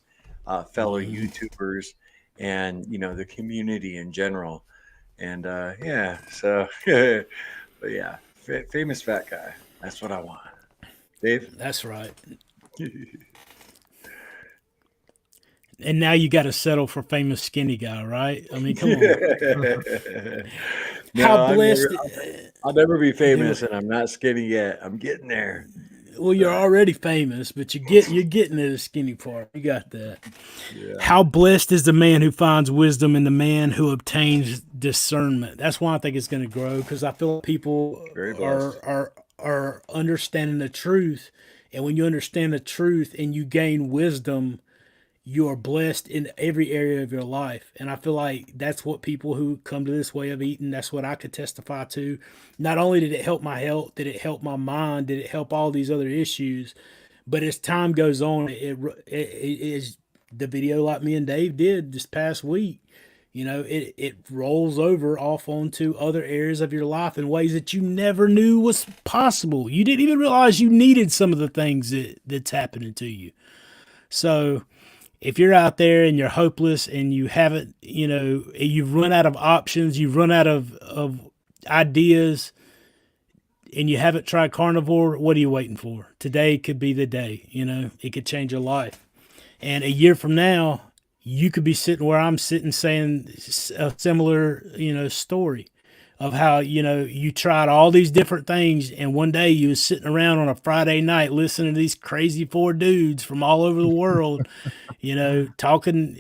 fellow YouTubers, and, the community in general. And yeah, so, but yeah, famous fat guy. That's what I want. Dave? That's right. And now you got to settle for famous skinny guy, right? I mean, come on. How blessed. I'll never be famous, and I'm not skinny yet. I'm getting there. Well, you're already famous, but you're getting to the skinny part. You got that. Yeah. How blessed is the man who finds wisdom and the man who obtains discernment. That's why I think it's going to grow, because I feel like people are understanding the truth, and when you understand the truth and you gain wisdom, you are blessed in every area of your life. And I feel like that's what people who come to this way of eating, that's what I could testify to. Not only did it help my health, did it help my mind, did it help all these other issues, but as time goes on, it is the video like me and Dave did this past week. It rolls over off onto other areas of your life in ways that you never knew was possible. You didn't even realize you needed some of the things that's happening to you. So if you're out there and you're hopeless and you haven't, you've run out of options, you've run out of ideas, and you haven't tried carnivore, what are you waiting for? Today could be the day, it could change your life. And a year from now, you could be sitting where I'm sitting saying a similar, story of how, you tried all these different things, and one day you was sitting around on a Friday night listening to these crazy 4 dudes from all over the world, talking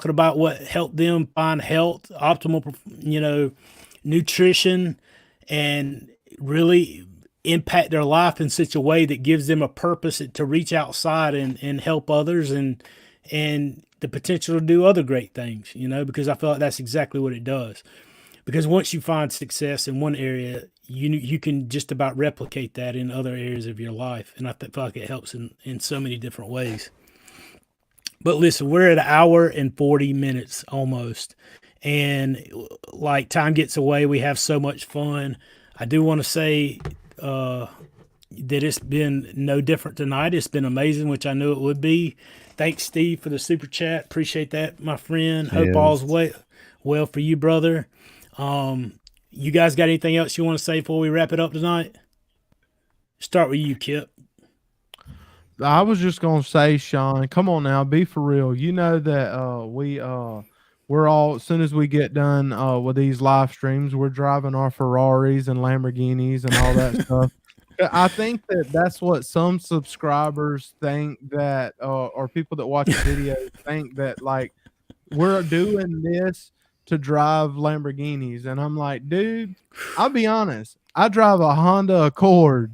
about what helped them find health, optimal, nutrition, and really impact their life in such a way that gives them a purpose to reach outside and help others and the potential to do other great things, because I feel like that's exactly what it does. Because once you find success in one area, you can just about replicate that in other areas of your life. And I feel like it helps in so many different ways. But listen, we're at 1 hour and 40 minutes almost. And like time gets away, we have so much fun. I do want to say that it's been no different tonight. It's been amazing, which I knew it would be. Thanks, Steve, for the super chat. Appreciate that, my friend. Hope all's well for you, brother. You guys got anything else you want to say before we wrap it up tonight? Start with you, Kip. I was just gonna say, Sean, come on now, be for real. You know that we're all, as soon as we get done with these live streams, we're driving our Ferraris and Lamborghinis and all that stuff. I think that's what some subscribers think, that or people that watch videos think that, like, we're doing this to drive Lamborghinis. And I'm like, dude, I'll be honest, I drive a Honda Accord.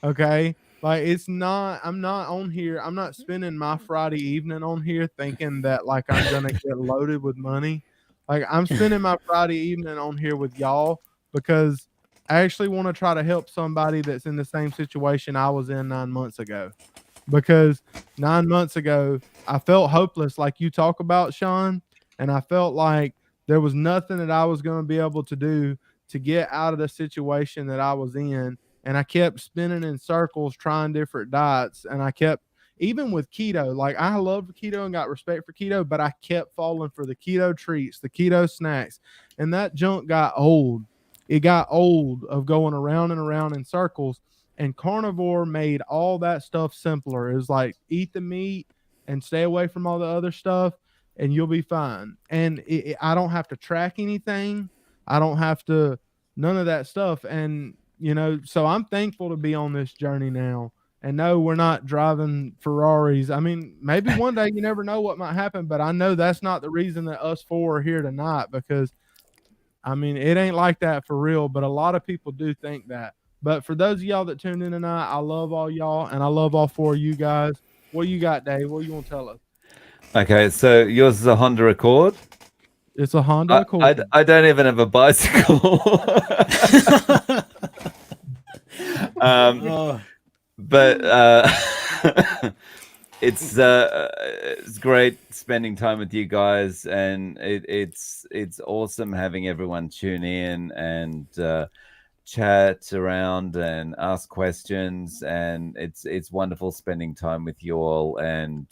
Okay. Like, I'm not on here. I'm not spending my Friday evening on here thinking that, like, I'm going to get loaded with money. Like, I'm spending my Friday evening on here with y'all because I actually want to try to help somebody that's in the same situation I was in 9 months ago. Because 9 months ago, I felt hopeless, like you talk about, Sean, and I felt like there was nothing that I was going to be able to do to get out of the situation that I was in. And I kept spinning in circles, trying different diets. And I kept, even with keto, like, I loved keto and got respect for keto, but I kept falling for the keto treats, the keto snacks. And that junk got old. It got old of going around and around in circles. And carnivore made all that stuff simpler. It was like, eat the meat, and stay away from all the other stuff, and you'll be fine. And I don't have to track anything. I don't have to, none of that stuff. And, you know, so I'm thankful to be on this journey now. And no, we're not driving Ferraris. I mean, maybe one day, you never know what might happen, but I know that's not the reason that us four are here tonight, because I mean, it ain't like that for real, but a lot of people do think that. But for those of y'all that tuned in tonight, I love all y'all, and I love all four of you guys. What you got, Dave? What you want to tell us? Okay, so yours is a Honda Accord. It's a Honda Accord. I don't even have a bicycle. But it's great spending time with you guys, and it's awesome having everyone tune in and chat around and ask questions, and it's wonderful spending time with you all. And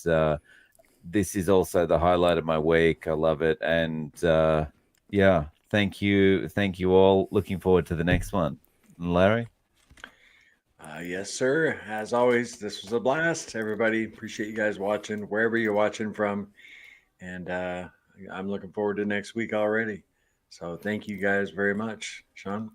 this is also the highlight of my week. I love it, and yeah, thank you all. Looking forward to the next one. Larry? Yes, sir. As always, this was a blast. Everybody, appreciate you guys watching wherever you're watching from. And I'm looking forward to next week already. So thank you guys very much. Sean?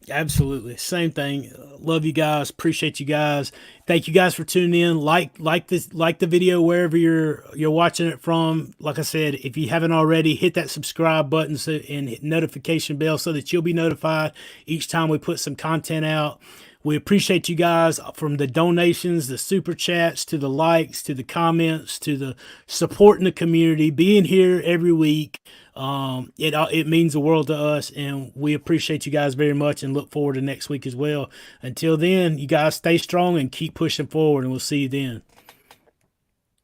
Absolutely. Same thing. Love you guys. Appreciate you guys. Thank you guys for tuning in. Like the video wherever you're watching it from. Like I said, if you haven't already, hit that subscribe button and hit notification bell so that you'll be notified each time we put some content out. We appreciate you guys, from the donations, the super chats, to the likes, to the comments, to the support in the community, being here every week. It means the world to us, and we appreciate you guys very much and look forward to next week as well. Until then, you guys stay strong and keep pushing forward, and we'll see you then.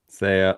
See ya.